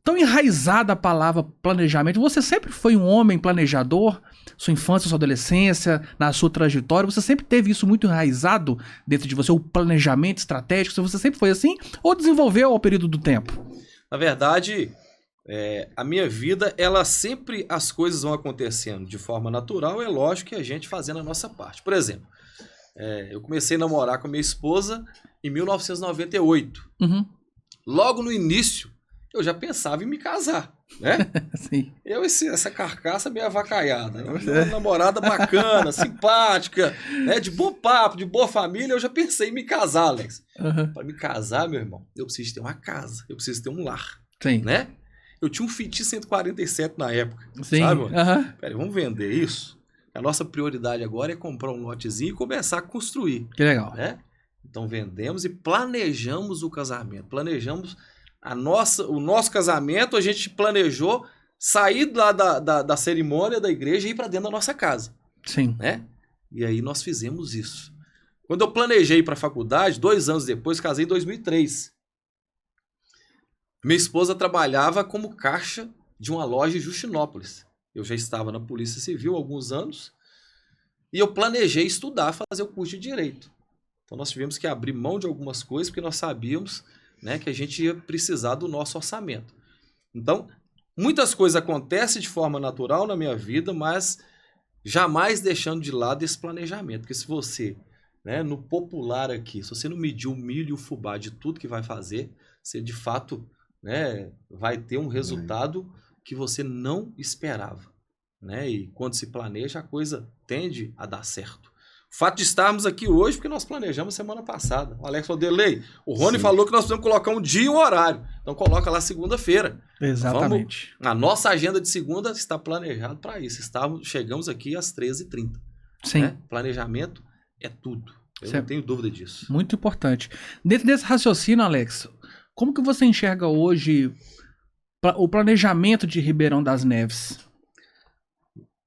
A: tão enraizada a palavra planejamento. Você sempre foi um homem planejador? Sua infância, sua adolescência, na sua trajetória, você sempre teve isso muito enraizado dentro de você? O planejamento estratégico, você sempre foi assim? Ou desenvolveu ao período do tempo?
C: Na verdade, a minha vida, ela sempre, as coisas vão acontecendo de forma natural. É lógico que a gente fazendo a nossa parte. Por exemplo, eu comecei a namorar com a minha esposa em 1998.
A: Uhum.
C: Logo no início, eu já pensava em me casar, né?
A: Sim.
C: Essa carcaça meio avacaiada, né? Uma namorada bacana, simpática, né? De bom papo, de boa família, eu já pensei em me casar, Alex.
A: Uhum.
C: Para me casar, meu irmão, eu preciso ter uma casa, eu preciso ter um lar,
A: Sim.
C: né? Eu tinha um Fiat 147 na época,
A: Sim.
C: sabe?
A: Uhum.
C: Peraí, vamos vender isso? A nossa prioridade agora é comprar um lotezinho e começar a construir.
A: Que legal.
C: Né? Então vendemos e planejamos o casamento, planejamos o nosso casamento. A gente planejou sair lá da cerimônia da igreja e ir para dentro da nossa casa.
A: Sim.
C: Né? E aí nós fizemos isso. Quando eu planejei para a faculdade, 2 anos depois, casei em 2003. Minha esposa trabalhava como caixa de uma loja em Justinópolis. Eu já estava na Polícia Civil há alguns anos e eu planejei estudar, fazer o curso de Direito. Então nós tivemos que abrir mão de algumas coisas porque nós sabíamos, né, que a gente ia precisar do nosso orçamento. Então, muitas coisas acontecem de forma natural na minha vida, mas jamais deixando de lado esse planejamento. Porque se você, né, no popular aqui, se você não medir o milho e o fubá de tudo que vai fazer, você de fato, né, vai ter um resultado que você não esperava. Né? E quando se planeja, a coisa tende a dar certo. O fato de estarmos aqui hoje, porque nós planejamos semana passada. O Alex falou, Delei, o Rony falou que nós precisamos colocar um dia e um horário. Então coloca lá segunda-feira.
A: Exatamente.
C: A nossa agenda de segunda está planejada para isso. Chegamos aqui às 13h30.
A: Sim.
C: Né? Planejamento é tudo. Eu não tenho dúvida disso.
A: Muito importante. Dentro desse raciocínio, Alex, como que você enxerga hoje o planejamento de Ribeirão das Neves?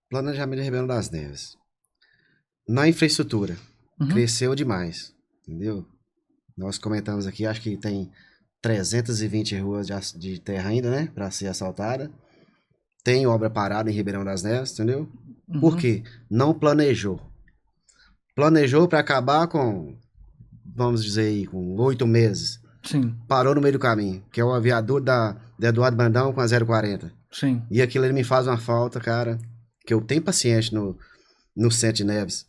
B: Planejamento de Ribeirão das Neves. Na infraestrutura, cresceu demais, entendeu? Nós comentamos aqui, acho que tem 320 ruas de terra ainda, né? Para ser assaltada. Tem obra parada em Ribeirão das Neves, entendeu? Por quê? Não planejou. Planejou para acabar com, vamos dizer aí, com 8 meses.
A: Sim.
B: Parou no meio do caminho, que é o aviador da Eduardo Brandão com a 040.
A: Sim.
B: E aquilo ele me faz uma falta, cara, que eu tenho paciente no Centro de Neves.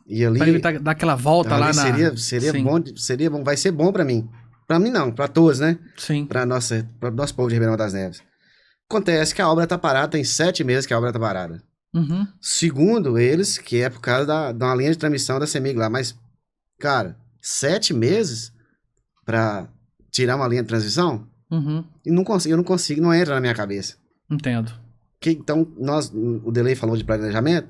B: E ali,
A: pra evitar dar aquela volta lá na...
B: Seria bom, vai ser bom pra mim. Pra mim não, pra todos, né?
A: Sim.
B: Pra nosso povo de Ribeirão das Neves. Acontece que a obra tá parada, tem 7 meses que a obra tá parada. Segundo eles, que é por causa de uma linha de transmissão da CEMIG lá. Mas, cara, 7 meses pra tirar uma linha de transmissão? E eu não consigo, não entra na minha cabeça.
A: Entendo.
B: Então, o Delay falou de planejamento,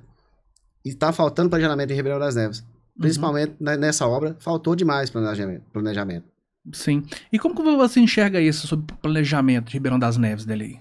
B: e tá faltando planejamento em Ribeirão das Neves. Principalmente nessa obra, faltou demais planejamento.
A: Sim. E como que você enxerga isso sobre planejamento de Ribeirão das Neves, Delay?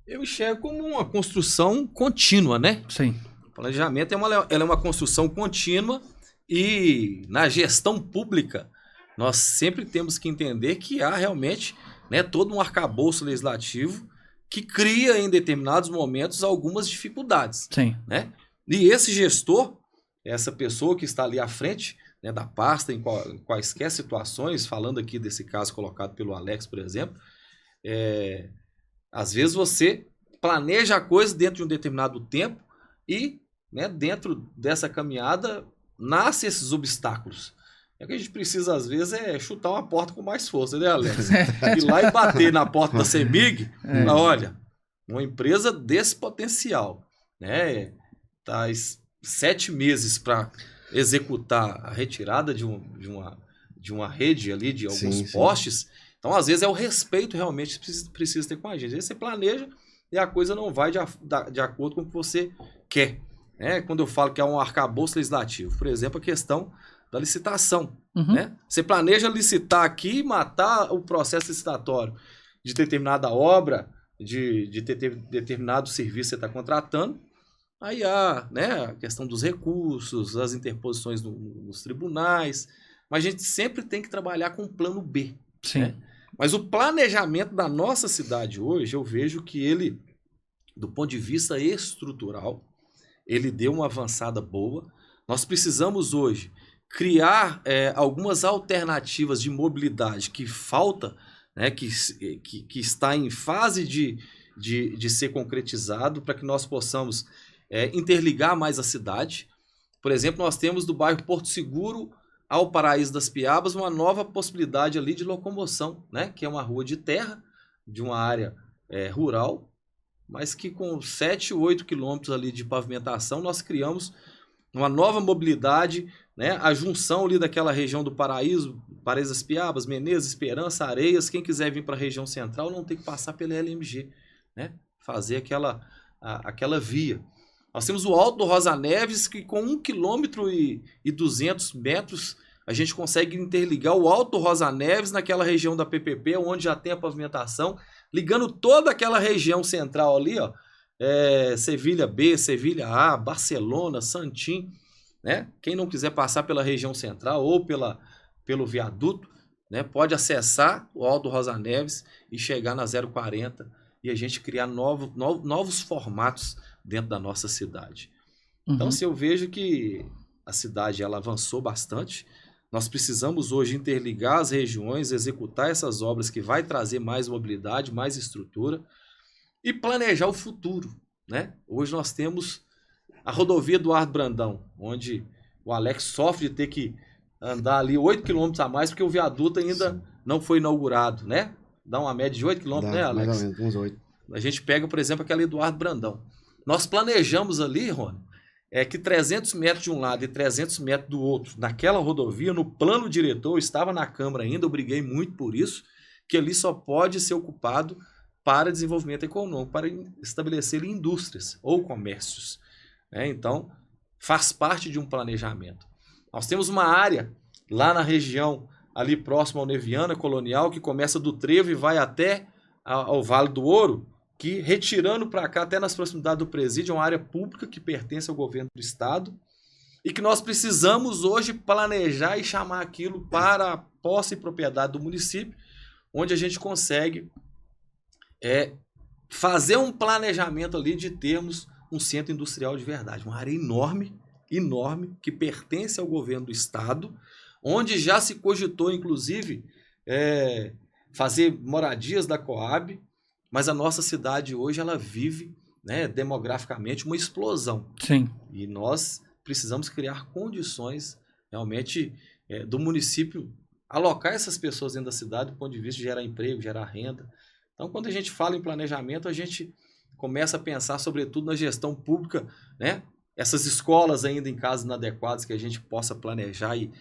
C: Eu enxergo como uma construção contínua, né?
A: Sim.
C: O planejamento ela é uma construção contínua e na gestão pública nós sempre temos que entender que há realmente, né, todo um arcabouço legislativo que cria em determinados momentos algumas dificuldades.
A: Sim.
C: Né? E esse gestor, essa pessoa que está ali à frente, né, da pasta em quaisquer situações, falando aqui desse caso colocado pelo Alex, por exemplo, às vezes você planeja a coisa dentro de um determinado tempo e, né, dentro dessa caminhada nascem esses obstáculos. O que a gente precisa, às vezes, é chutar uma porta com mais força, né, Alex? Ir lá e bater na porta da CEMIG, olha, uma empresa desse potencial, né, tá 7 meses para executar a retirada de uma rede ali, de alguns postes. Então, às vezes, é o respeito realmente que precisa ter com a gente. Aí você planeja e a coisa não vai de acordo com o que você quer. Né? Quando eu falo que é um arcabouço legislativo, por exemplo, a questão da licitação. Né? Você planeja licitar aqui e matar o processo licitatório de determinada obra, de determinado serviço que você está contratando. Aí há, né, a questão dos recursos, as interposições nos tribunais, mas a gente sempre tem que trabalhar com um plano B.
A: Sim.
C: Né? Mas o planejamento da nossa cidade hoje, eu vejo que ele, do ponto de vista estrutural, ele deu uma avançada boa. Nós precisamos hoje criar algumas alternativas de mobilidade que falta, né, que está em fase de ser concretizado para que nós possamos interligar mais a cidade. Por exemplo, nós temos do bairro Porto Seguro ao Paraíso das Piabas uma nova possibilidade ali de locomoção, né? Que é uma rua de terra, de uma área rural, mas que com 7, 8 quilômetros ali de pavimentação nós criamos uma nova mobilidade, né? A junção ali daquela região do Paraíso das Piabas, Menezes, Esperança, Areias, quem quiser vir para a região central não tem que passar pela LMG, né? Fazer aquela via. Nós temos o Alto do Rosa Neves, que com 1,2 km a gente consegue interligar o Alto Rosa Neves naquela região da PPP, onde já tem a pavimentação, ligando toda aquela região central ali, ó, Sevilha B, Sevilha A, Barcelona, Santim, né? Quem não quiser passar pela região central ou pelo viaduto, né, pode acessar o Alto Rosa Neves e chegar na 040 e a gente criar novos formatos dentro da nossa cidade. Então, se eu vejo que a cidade ela avançou bastante, nós precisamos hoje interligar as regiões, executar essas obras que vai trazer mais mobilidade, mais estrutura e planejar o futuro, né? Hoje nós temos a rodovia Eduardo Brandão, onde o Alex sofre de ter que andar ali 8 quilômetros a mais, porque o viaduto ainda não foi inaugurado, né? Dá uma média de 8 quilômetros, né, Alex?
B: Mais ou menos, uns 8.
C: A gente pega, por exemplo, aquela Eduardo Brandão. Nós planejamos ali, Rony, que 300 metros de um lado e 300 metros do outro, naquela rodovia, no plano diretor, eu estava na Câmara ainda, eu briguei muito por isso, que ali só pode ser ocupado para desenvolvimento econômico, para estabelecer indústrias ou comércios. Então, faz parte de um planejamento. Nós temos uma área lá na região, ali próximo ao Neviana Colonial, que começa do Trevo e vai até ao Vale do Ouro, que retirando para cá, até nas proximidades do presídio, é uma área pública que pertence ao governo do estado e que nós precisamos hoje planejar e chamar aquilo para a posse e propriedade do município, onde a gente consegue fazer um planejamento ali de termos um centro industrial de verdade, uma área enorme, que pertence ao governo do estado, onde já se cogitou, inclusive, fazer moradias da Coab, mas a nossa cidade hoje ela vive, né, demograficamente uma explosão.
A: Sim.
C: E nós precisamos criar condições realmente do município alocar essas pessoas dentro da cidade do ponto de vista de gerar emprego, gerar renda. Então, quando a gente fala em planejamento, a gente começa a pensar sobretudo na gestão pública, né? Essas escolas ainda em casos inadequados que a gente possa planejar e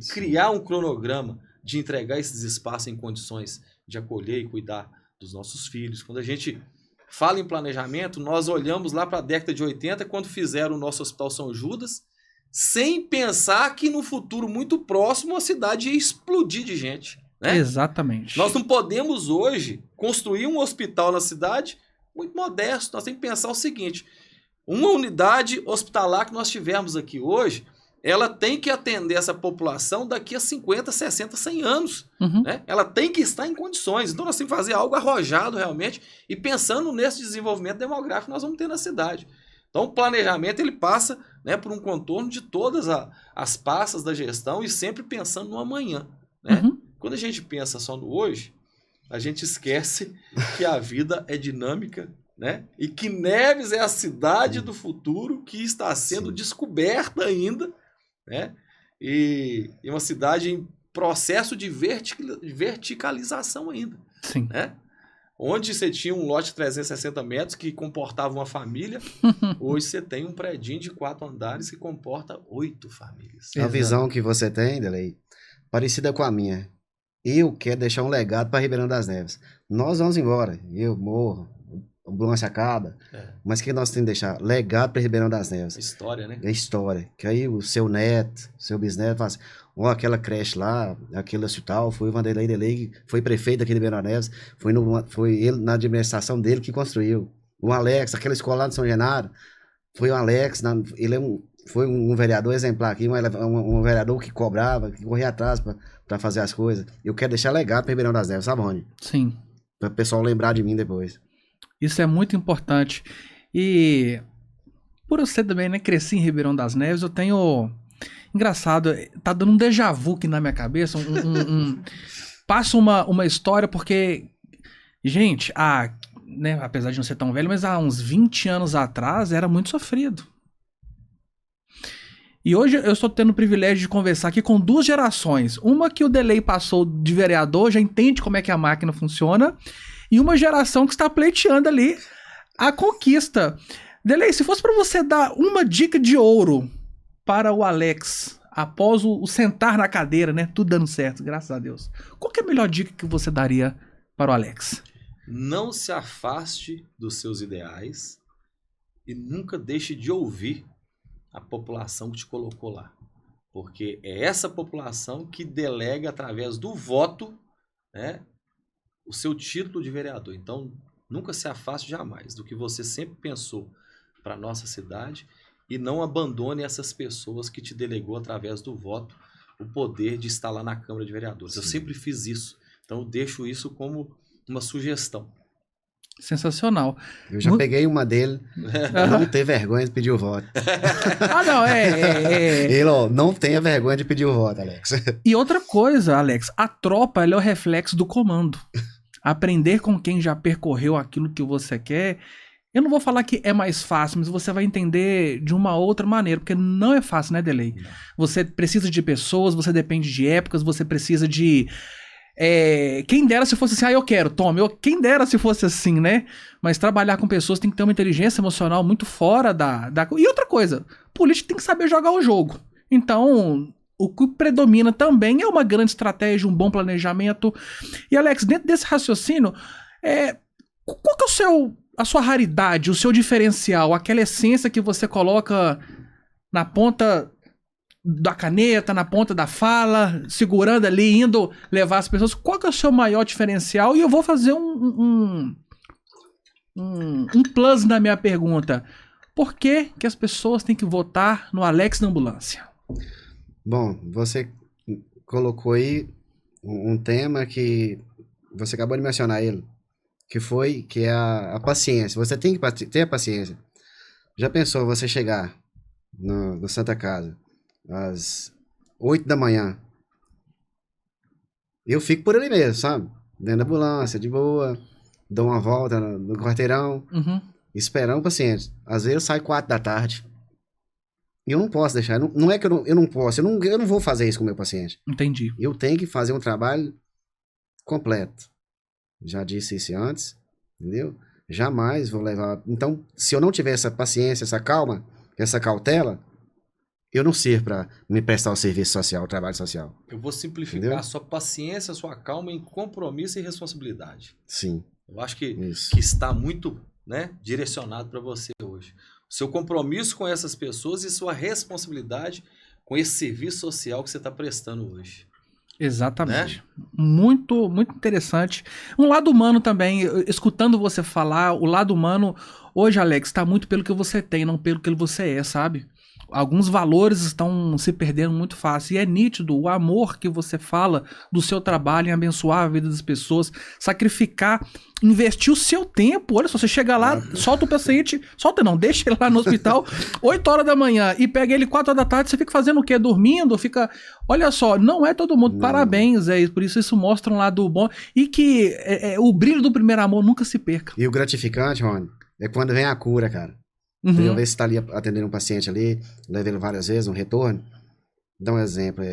C: criar um cronograma de entregar esses espaços em condições de acolher e cuidar dos nossos filhos. Quando a gente fala em planejamento, nós olhamos lá para a década de 80, quando fizeram o nosso Hospital São Judas, sem pensar que no futuro muito próximo a cidade ia explodir de gente. Né?
A: Exatamente.
C: Nós não podemos hoje construir um hospital na cidade muito modesto. Nós temos que pensar o seguinte, uma unidade hospitalar que nós tivermos aqui hoje, ela tem que atender essa população daqui a 50, 60, 100 anos. Né? Ela tem que estar em condições. Então nós temos que fazer algo arrojado realmente e pensando nesse desenvolvimento demográfico que nós vamos ter na cidade. Então o planejamento ele passa, né, por um contorno de todas as pastas da gestão e sempre pensando no amanhã. Né? Quando a gente pensa só no hoje, a gente esquece que a vida é dinâmica, né? E que Neves é a cidade do futuro que está sendo descoberta ainda, né? E uma cidade em processo de verticalização ainda.
A: Sim.
C: Né? Onde você tinha um lote de 360 metros que comportava uma família, hoje você tem um predinho de 4 andares que comporta 8 famílias.
B: A visão que você tem, Delei, parecida com a minha. Eu quero deixar um legado para Ribeirão das Neves. Nós vamos embora. Eu morro, a ambulância acaba. Mas o que nós temos que deixar? Legado para Ribeirão das Neves.
C: História, né?
B: É história. Que aí o seu neto, seu bisneto fala assim, ó, aquela creche lá, aquele hospital, foi o Vanderlei Delei, foi prefeito aqui de Ribeirão das Neves, foi ele na administração dele que construiu. O Alex, aquela escola lá de São Genaro, foi o Alex, ele foi um vereador exemplar aqui, um vereador que cobrava, que corria atrás para fazer as coisas. Eu quero deixar legado para Ribeirão das Neves, sabe, Rony?
A: Sim.
B: Para o pessoal lembrar de mim depois.
A: Isso é muito importante. E por eu ser também, né, cresci em Ribeirão das Neves, eu tenho... Engraçado, tá dando um déjà vu aqui na minha cabeça, passa uma história, porque, gente, né, apesar de não ser tão velho, mas há uns 20 anos atrás era muito sofrido. E hoje eu estou tendo o privilégio de conversar aqui com 2 gerações. Uma que o Delei passou de vereador, já entende como é que a máquina funciona, e uma geração que está pleiteando ali a conquista. Delei, se fosse para você dar uma dica de ouro para o Alex, após o sentar na cadeira, né? Tudo dando certo, graças a Deus. Qual que é a melhor dica que você daria para o Alex?
C: Não se afaste dos seus ideais e nunca deixe de ouvir a população que te colocou lá. Porque é essa população que delega através do voto, né, o seu título de vereador. Então, nunca se afaste jamais do que você sempre pensou para a nossa cidade e não abandone essas pessoas que te delegou através do voto o poder de estar lá na Câmara de Vereadores. Sim. Eu sempre fiz isso. Então, eu deixo isso como uma sugestão.
A: Sensacional.
B: Eu já peguei uma dele, não ter vergonha de pedir o voto.
A: Não,
B: Ele, ó, não tenha vergonha de pedir o voto, Alex.
A: E outra coisa, Alex, a tropa ela é o reflexo do comando. Aprender com quem já percorreu aquilo que você quer. Eu não vou falar que é mais fácil, mas você vai entender de uma outra maneira, porque não é fácil, né, Delei? Você precisa de pessoas, você depende de épocas, você precisa de... quem dera se fosse assim, eu quero, tome. Quem dera se fosse assim, né? Mas trabalhar com pessoas tem que ter uma inteligência emocional muito fora da... E outra coisa, político tem que saber jogar o jogo. Então, o que predomina também é uma grande estratégia, um bom planejamento. E, Alex, dentro desse raciocínio, qual que é a sua raridade, o seu diferencial, aquela essência que você coloca na ponta da caneta, na ponta da fala, segurando ali, indo levar as pessoas? Qual que é o seu maior diferencial? E eu vou fazer um plus na minha pergunta. Por que as pessoas têm que votar no Alex da Ambulância?
B: Bom, você colocou aí um tema que você acabou de mencionar ele, que é a paciência. Você tem que ter a paciência. Já pensou você chegar no Santa Casa às 8 da manhã? Eu fico por ali mesmo, sabe? Dentro da ambulância, de boa, dou uma volta no quarteirão, esperando o paciente. Às vezes eu saio 4 da tarde. E eu não posso deixar. Não é que eu não posso. Eu não vou fazer isso com o meu paciente.
A: Entendi.
B: Eu tenho que fazer um trabalho completo. Já disse isso antes, entendeu? Jamais vou levar... Então, se eu não tiver essa paciência, essa calma, essa cautela, eu não sirvo para me prestar o serviço social, o trabalho social.
C: Eu vou simplificar. Entendeu? A sua paciência, a sua calma em compromisso e responsabilidade.
B: Sim.
C: Eu acho que está muito, né, direcionado para você hoje. O seu compromisso com essas pessoas e sua responsabilidade com esse serviço social que você está prestando hoje.
A: Exatamente.
C: Né?
A: Muito, muito interessante. Um lado humano também, escutando você falar, o lado humano, hoje, Alex, está muito pelo que você tem, não pelo que você é, sabe? Alguns valores estão se perdendo muito fácil. E é nítido o amor que você fala do seu trabalho em abençoar a vida das pessoas, sacrificar, investir o seu tempo. Olha só, você chega lá, solta o paciente, solta não, deixa ele lá no hospital 8 horas da manhã e pega ele 4 horas da tarde, você fica fazendo o quê? Dormindo? Fica... Olha só, não é todo mundo. Não. Parabéns, por isso mostra um lado bom. E que o brilho do primeiro amor nunca se perca.
B: E o gratificante, Rony, é quando vem a cura, cara. Uhum. Às vezes você tá ali atendendo um paciente ali, levando várias vezes, um retorno. Dá um exemplo,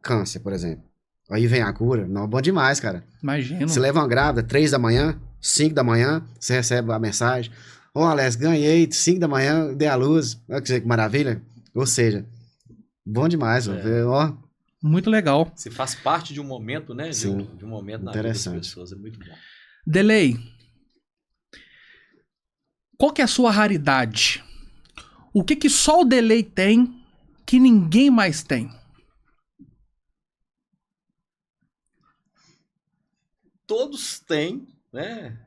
B: câncer, por exemplo. Aí vem a cura, não, bom demais, cara.
A: Imagina.
B: Você leva uma grávida, 3 da manhã, 5 da manhã, você recebe a mensagem. Ô, Alex, ganhei, 5 da manhã, dei a luz. Olha que maravilha. Ou seja, bom demais, ó.
A: Muito legal.
C: Você faz parte de um momento, né?
B: Sim.
C: De um momento na vida das pessoas, é muito bom.
A: Delay. Qual que é a sua raridade? O que só o Delay tem que ninguém mais tem?
C: Todos têm, né?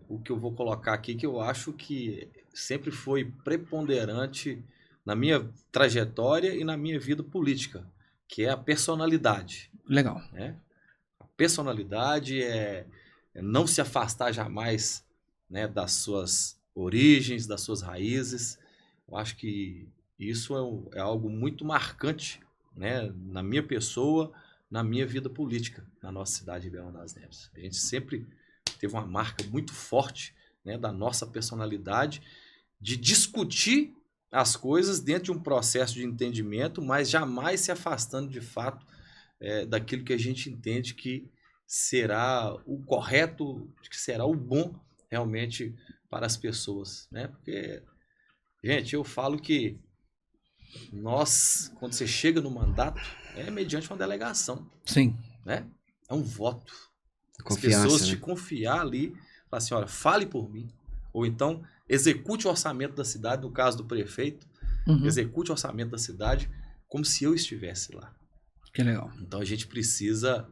C: O que eu vou colocar aqui, que eu acho que sempre foi preponderante na minha trajetória e na minha vida política, que é a personalidade.
A: Legal.
C: Né? A personalidade é não se afastar jamais, né, das suas origens, das suas raízes. Eu acho que isso é algo muito marcante, né, na minha pessoa, na minha vida política, na nossa cidade de Ribeirão das Neves. A gente sempre teve uma marca muito forte, né, da nossa personalidade, de discutir as coisas dentro de um processo de entendimento, mas jamais se afastando de fato daquilo que a gente entende que será o correto, que será o bom realmente para as pessoas, né? Porque, gente, eu falo que nós, quando você chega no mandato, é mediante uma delegação.
A: Sim.
C: Né? É um voto.
B: Confiança,
C: as pessoas
B: né?
C: te confiar ali, falar assim, olha, fale por mim. Ou então, execute o orçamento da cidade, no caso do prefeito, execute o orçamento da cidade como se eu estivesse lá.
A: Que legal.
C: Então, a gente precisa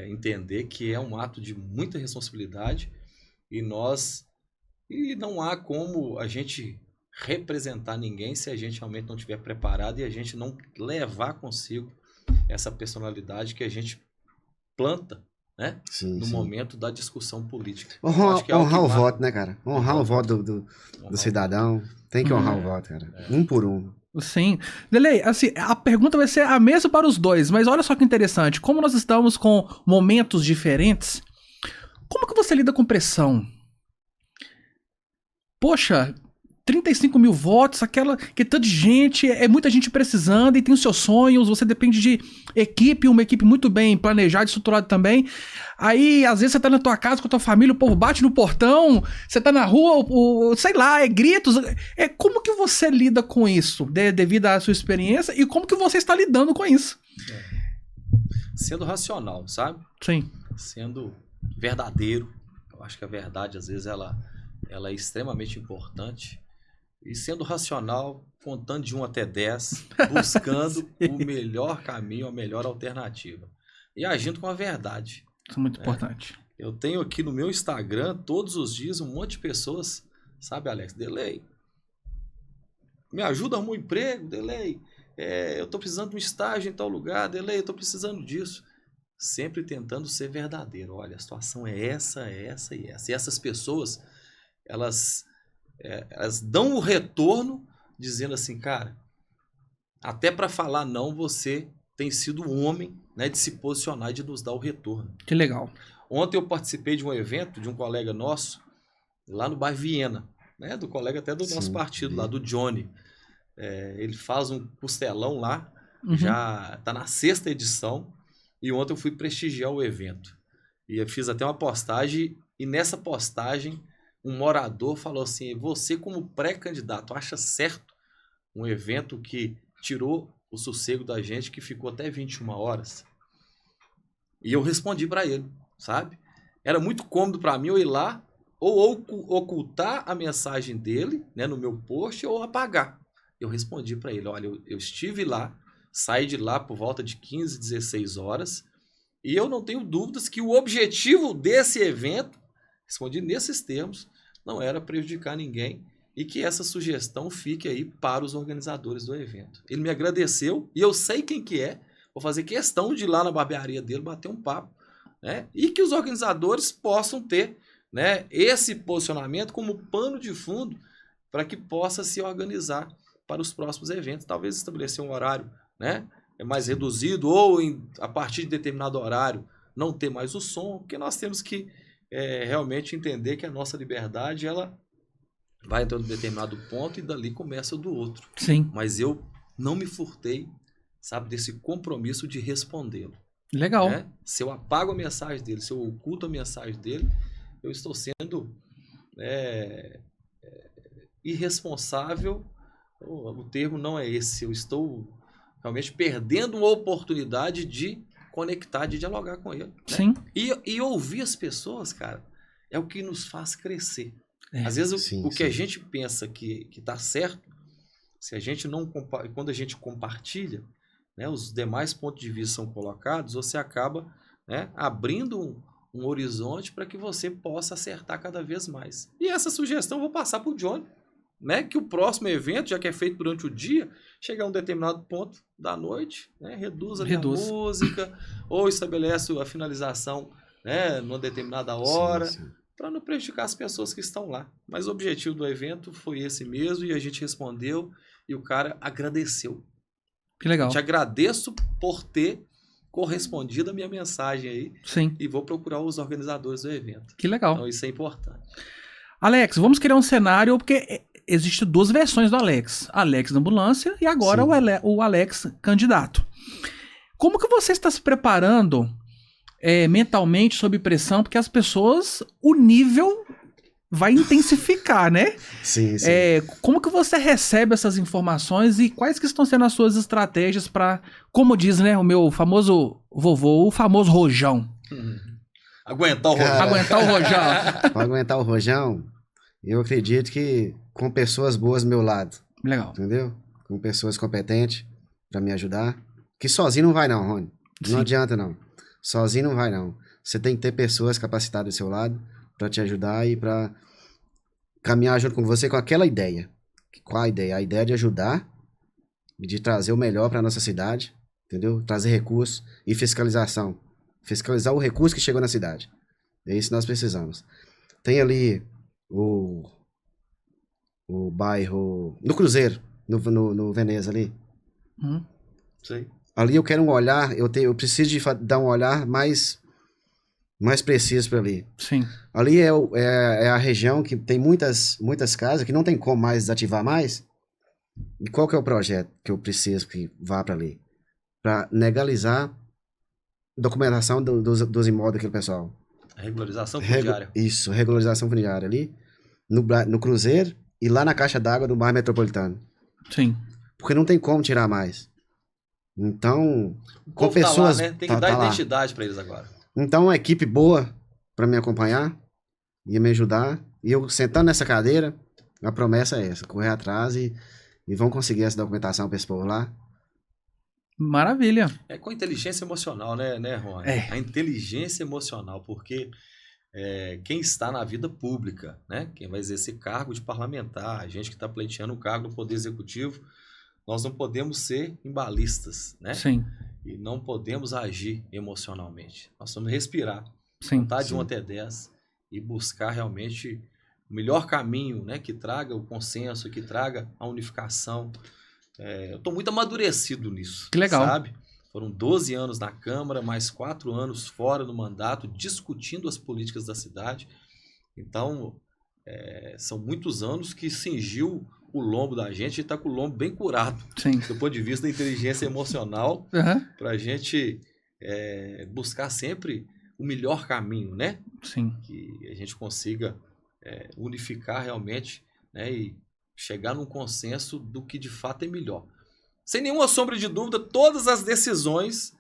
C: entender que é um ato de muita responsabilidade e não há como a gente representar ninguém se a gente realmente não estiver preparado e a gente não levar consigo essa personalidade que a gente planta, né? No momento da discussão política.
B: Honrar o voto, né, cara? Honrar o voto do cidadão. Tem que honrar o voto, cara. Um por um.
A: Sim. Delay, assim, a pergunta vai ser a mesma para os dois, mas olha só que interessante. Como nós estamos com momentos diferentes, como que você lida com pressão? Poxa, 35 mil votos, que tanta gente, muita gente precisando e tem os seus sonhos, você depende de equipe, uma equipe muito bem planejada, estruturada também. Aí, às vezes, você tá na tua casa com a tua família, o povo bate no portão, você tá na rua, sei lá, gritos. Como que você lida com isso, devido à sua experiência, e como que você está lidando com isso?
C: Sendo racional, sabe?
A: Sim.
C: Sendo verdadeiro. Eu acho que a verdade, às vezes, ela é extremamente importante. E sendo racional, contando de 1 até 10, buscando o melhor caminho, a melhor alternativa. E agindo com a verdade.
A: Isso é muito importante.
C: Eu tenho aqui no meu Instagram, todos os dias, um monte de pessoas, sabe, Alex? Delay, me ajuda a arrumar um emprego, Delay. Eu tô precisando de um estágio em tal lugar, Delay, eu tô precisando disso. Sempre tentando ser verdadeiro. Olha, a situação é essa e essa. E essas pessoas, elas dão o retorno dizendo assim, cara, até para falar não, você tem sido um homem, né, de se posicionar e de nos dar o retorno.
A: Que legal.
C: Ontem eu participei de um evento de um colega nosso, lá no bairro Viena, né, do colega até do nosso partido, lá do Johnny. Ele faz um costelão lá, já está na 6ª edição, e ontem eu fui prestigiar o evento. E eu fiz até uma postagem, e nessa postagem um morador falou assim, você como pré-candidato acha certo um evento que tirou o sossego da gente, que ficou até 21 horas? E eu respondi para ele, sabe? era muito cômodo para mim eu ir lá ou ocultar a mensagem dele, né, no meu post, ou apagar. Eu respondi para ele, olha, eu estive lá, saí de lá por volta de 15, 16 horas, e eu não tenho dúvidas que o objetivo desse evento, respondi nesses termos, não era prejudicar ninguém, e que essa sugestão fique aí para os organizadores do evento. Ele me agradeceu, e eu sei quem que é, vou fazer questão de ir lá na barbearia dele, bater um papo, né? E que os organizadores possam ter, né, esse posicionamento como pano de fundo para que possa se organizar para os próximos eventos. Talvez estabelecer um horário, né, mais reduzido, ou a partir de determinado horário não ter mais o som, porque nós temos que realmente entender que a nossa liberdade ela vai entrando em determinado ponto e dali começa do outro.
A: Sim.
C: Mas eu não me furtei, sabe, desse compromisso de respondê-lo.
A: Legal.
C: Né? Se eu apago a mensagem dele, se eu oculto a mensagem dele, eu estou sendo irresponsável. O termo não é esse. Eu estou realmente perdendo uma oportunidade de conectar, de dialogar com ele. Né?
A: Sim.
C: E ouvir as pessoas, cara, é o que nos faz crescer. Às vezes o que a gente pensa que está certo, se a gente não quando a gente compartilha, né, os demais pontos de vista são colocados, você acaba, né, abrindo um horizonte para que você possa acertar cada vez mais. E essa sugestão eu vou passar para o Johnny, né, que o próximo evento, já que é feito durante o dia, chegar a um determinado ponto da noite, né, reduz a música, ou estabelece a finalização, né, numa determinada hora, para não prejudicar as pessoas que estão lá. Mas o objetivo do evento foi esse mesmo, e a gente respondeu, e o cara agradeceu.
A: Que legal.
C: Te agradeço por ter correspondido a minha mensagem aí.
A: Sim.
C: E vou procurar os organizadores do evento.
A: Que legal.
C: Então isso é importante.
A: Alex, vamos criar um cenário, porque existem duas versões do Alex. Alex da ambulância e agora o Alex candidato. Como que você está se preparando mentalmente, sob pressão? Porque as pessoas, o nível vai intensificar, né?
B: Sim.
A: Como que você recebe essas informações e quais que estão sendo as suas estratégias para, como diz, né, o meu famoso vovô, o famoso rojão?
C: Aguentar o rojão.
A: Aguentar o rojão.
B: Para aguentar o rojão, eu acredito que com pessoas boas do meu lado.
A: Legal.
B: Entendeu? Com pessoas competentes para me ajudar. Que sozinho não vai não, Rony. Não adianta não. Sozinho não vai não. Você tem que ter pessoas capacitadas do seu lado para te ajudar e para caminhar junto com você com aquela ideia. Qual a ideia? A ideia de ajudar e de trazer o melhor para nossa cidade, entendeu? Trazer recursos e fiscalização. Fiscalizar o recurso que chegou na cidade. É isso que nós precisamos. Tem ali o bairro... No Cruzeiro, no Veneza ali.
C: Sim.
B: Ali eu quero um olhar, eu preciso de dar um olhar mais preciso para ali.
A: Sim.
B: Ali é a região que tem muitas casas que não tem como mais desativar mais. E qual que é o projeto que eu preciso que vá para ali? Para legalizar documentação dos imóveis daquele pessoal.
C: Regularização fundiária.
B: Isso, regularização fundiária ali, no Cruzeiro e lá na caixa d'água do bairro Metropolitano.
A: Sim.
B: Porque não tem como tirar mais. Então, com
C: Tá
B: pessoas...
C: lá, né? Tem que dar identidade para eles agora.
B: Então, uma equipe boa para me acompanhar e me ajudar. E eu sentando nessa cadeira, a promessa é essa, correr atrás e vão conseguir essa documentação para esse povo lá.
A: Maravilha.
C: É com inteligência emocional, né, Rony? A inteligência emocional, porque quem está na vida pública, né? Quem vai exercer cargo de parlamentar, a gente que está pleiteando o cargo do Poder Executivo, nós não podemos ser embalistas, né?
A: Sim.
C: E não podemos agir emocionalmente. Nós vamos respirar,
A: sim,
C: contar de 1 até 10 e buscar realmente o melhor caminho, né? Que traga o consenso, que traga a unificação. Eu estou muito amadurecido nisso.
A: Que legal.
C: Sabe? Foram 12 anos na Câmara, mais 4 anos fora do mandato, discutindo as políticas da cidade. Então, são muitos anos que cingiu o lombo da gente, está com o lombo bem curado.
A: Sim.
C: Do ponto de vista da inteligência emocional, para a gente buscar sempre o melhor caminho, né?
A: Sim.
C: Que a gente consiga unificar realmente, né? E chegar num consenso do que de fato é melhor. Sem nenhuma sombra de dúvida, todas as decisões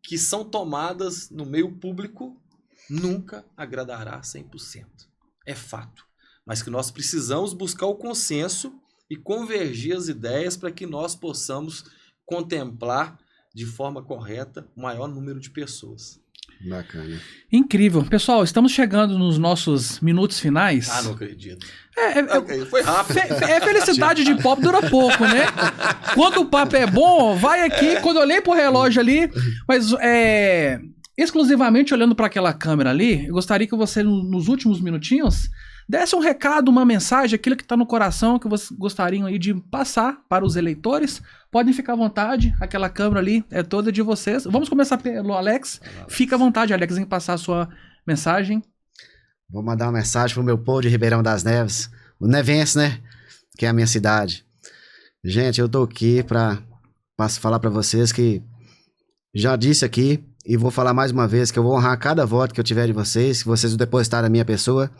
C: que são tomadas no meio público, nunca agradará 100%. É fato. Mas que nós precisamos buscar o consenso e convergir as ideias para que nós possamos contemplar de forma correta o maior número de pessoas.
B: Bacana.
A: Incrível. Pessoal, estamos chegando nos nossos minutos finais.
C: Ah, não acredito.
A: Foi rápido. Felicidade de pobre dura pouco, né? Quando o papo é bom, vai aqui. Quando eu olhei pro relógio ali, mas exclusivamente olhando para aquela câmera ali, eu gostaria que você, nos últimos minutinhos, desse um recado, uma mensagem, aquilo que está no coração, que vocês gostariam aí de passar para os eleitores. Podem ficar à vontade, aquela câmera ali é toda de vocês. Vamos começar pelo Alex. Fica à vontade, Alex, em passar a sua mensagem.
B: Vou mandar uma mensagem pro meu povo de Ribeirão das Neves, o Nevense, né? Que é a minha cidade. Gente, eu tô aqui para falar para vocês que já disse aqui e vou falar mais uma vez que eu vou honrar cada voto que eu tiver de vocês, que vocês depositarem na minha pessoa.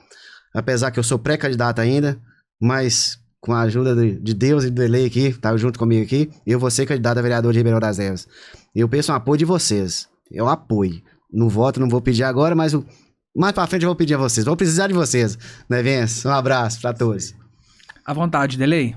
B: Apesar que eu sou pré-candidato ainda, mas com a ajuda de Deus e do Elei aqui, tá junto comigo aqui, eu vou ser candidato a vereador de Ribeirão das Neves. Eu peço um apoio de vocês. Eu apoio. No voto não vou pedir agora, mas mais pra frente eu vou pedir a vocês. Vou precisar de vocês, né, Vence? Um abraço pra todos.
A: À vontade, Delei.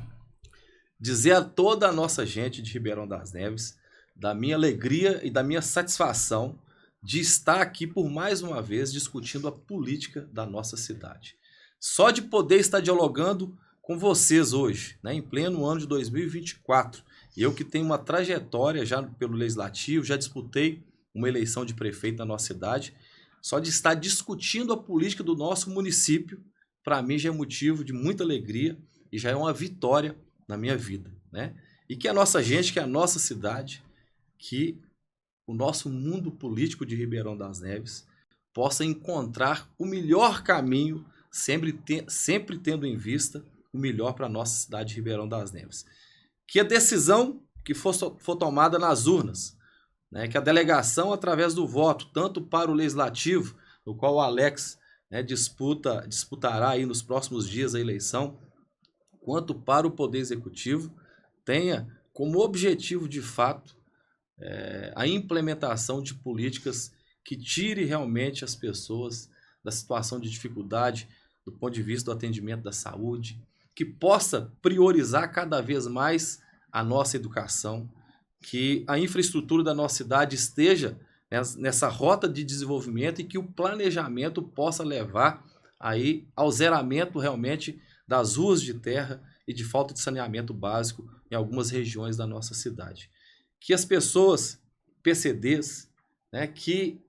C: Dizer a toda a nossa gente de Ribeirão das Neves da minha alegria e da minha satisfação de estar aqui por mais uma vez discutindo a política da nossa cidade. Só de poder estar dialogando com vocês hoje, né, em pleno ano de 2024. Eu que tenho uma trajetória já pelo Legislativo, já disputei uma eleição de prefeito na nossa cidade, só de estar discutindo a política do nosso município, para mim já é motivo de muita alegria e já é uma vitória na minha vida, né? E que a nossa gente, que a nossa cidade, que o nosso mundo político de Ribeirão das Neves possa encontrar o melhor caminho, sempre tendo em vista o melhor para a nossa cidade de Ribeirão das Neves. Que a decisão que for tomada nas urnas, né, que a delegação, através do voto, tanto para o Legislativo, no qual o Alex, né, disputará aí nos próximos dias a eleição, quanto para o Poder Executivo, tenha como objetivo, de fato, a implementação de políticas que tire realmente as pessoas da situação de dificuldade do ponto de vista do atendimento da saúde, que possa priorizar cada vez mais a nossa educação, que a infraestrutura da nossa cidade esteja nessa rota de desenvolvimento e que o planejamento possa levar aí ao zeramento realmente das ruas de terra e de falta de saneamento básico em algumas regiões da nossa cidade. Que as pessoas, PCDs, né, que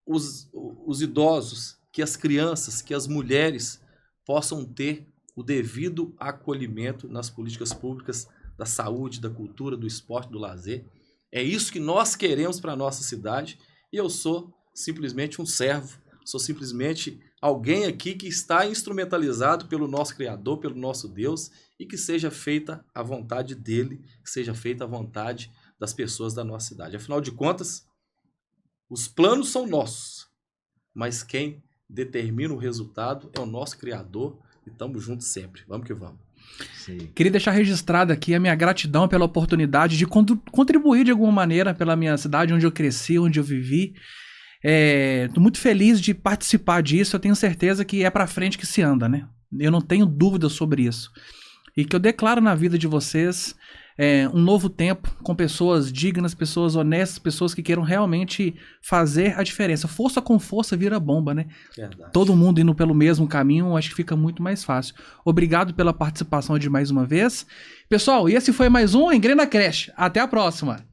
C: os idosos, que as crianças, que as mulheres possam ter o devido acolhimento nas políticas públicas da saúde, da cultura, do esporte, do lazer. É isso que nós queremos para a nossa cidade e eu sou simplesmente um servo, sou simplesmente alguém aqui que está instrumentalizado pelo nosso Criador, pelo nosso Deus e que seja feita a vontade dele, que seja feita a vontade das pessoas da nossa cidade. Afinal de contas, os planos são nossos, mas quem determina o resultado é o nosso Criador e estamos juntos sempre. Vamos que vamos.
A: Sim. Queria deixar registrado aqui a minha gratidão pela oportunidade de contribuir de alguma maneira pela minha cidade, onde eu cresci, onde eu vivi. Estou muito feliz de participar disso. Eu tenho certeza que é para frente que se anda, né? Eu não tenho dúvida sobre isso. E que eu declaro na vida de vocês um novo tempo com pessoas dignas, pessoas honestas, pessoas que queiram realmente fazer a diferença. Força com força vira bomba, né? Verdade. Todo mundo indo pelo mesmo caminho, acho que fica muito mais fácil. Obrigado pela participação de mais uma vez. Pessoal, esse foi mais um Engrena Cast. Até a próxima!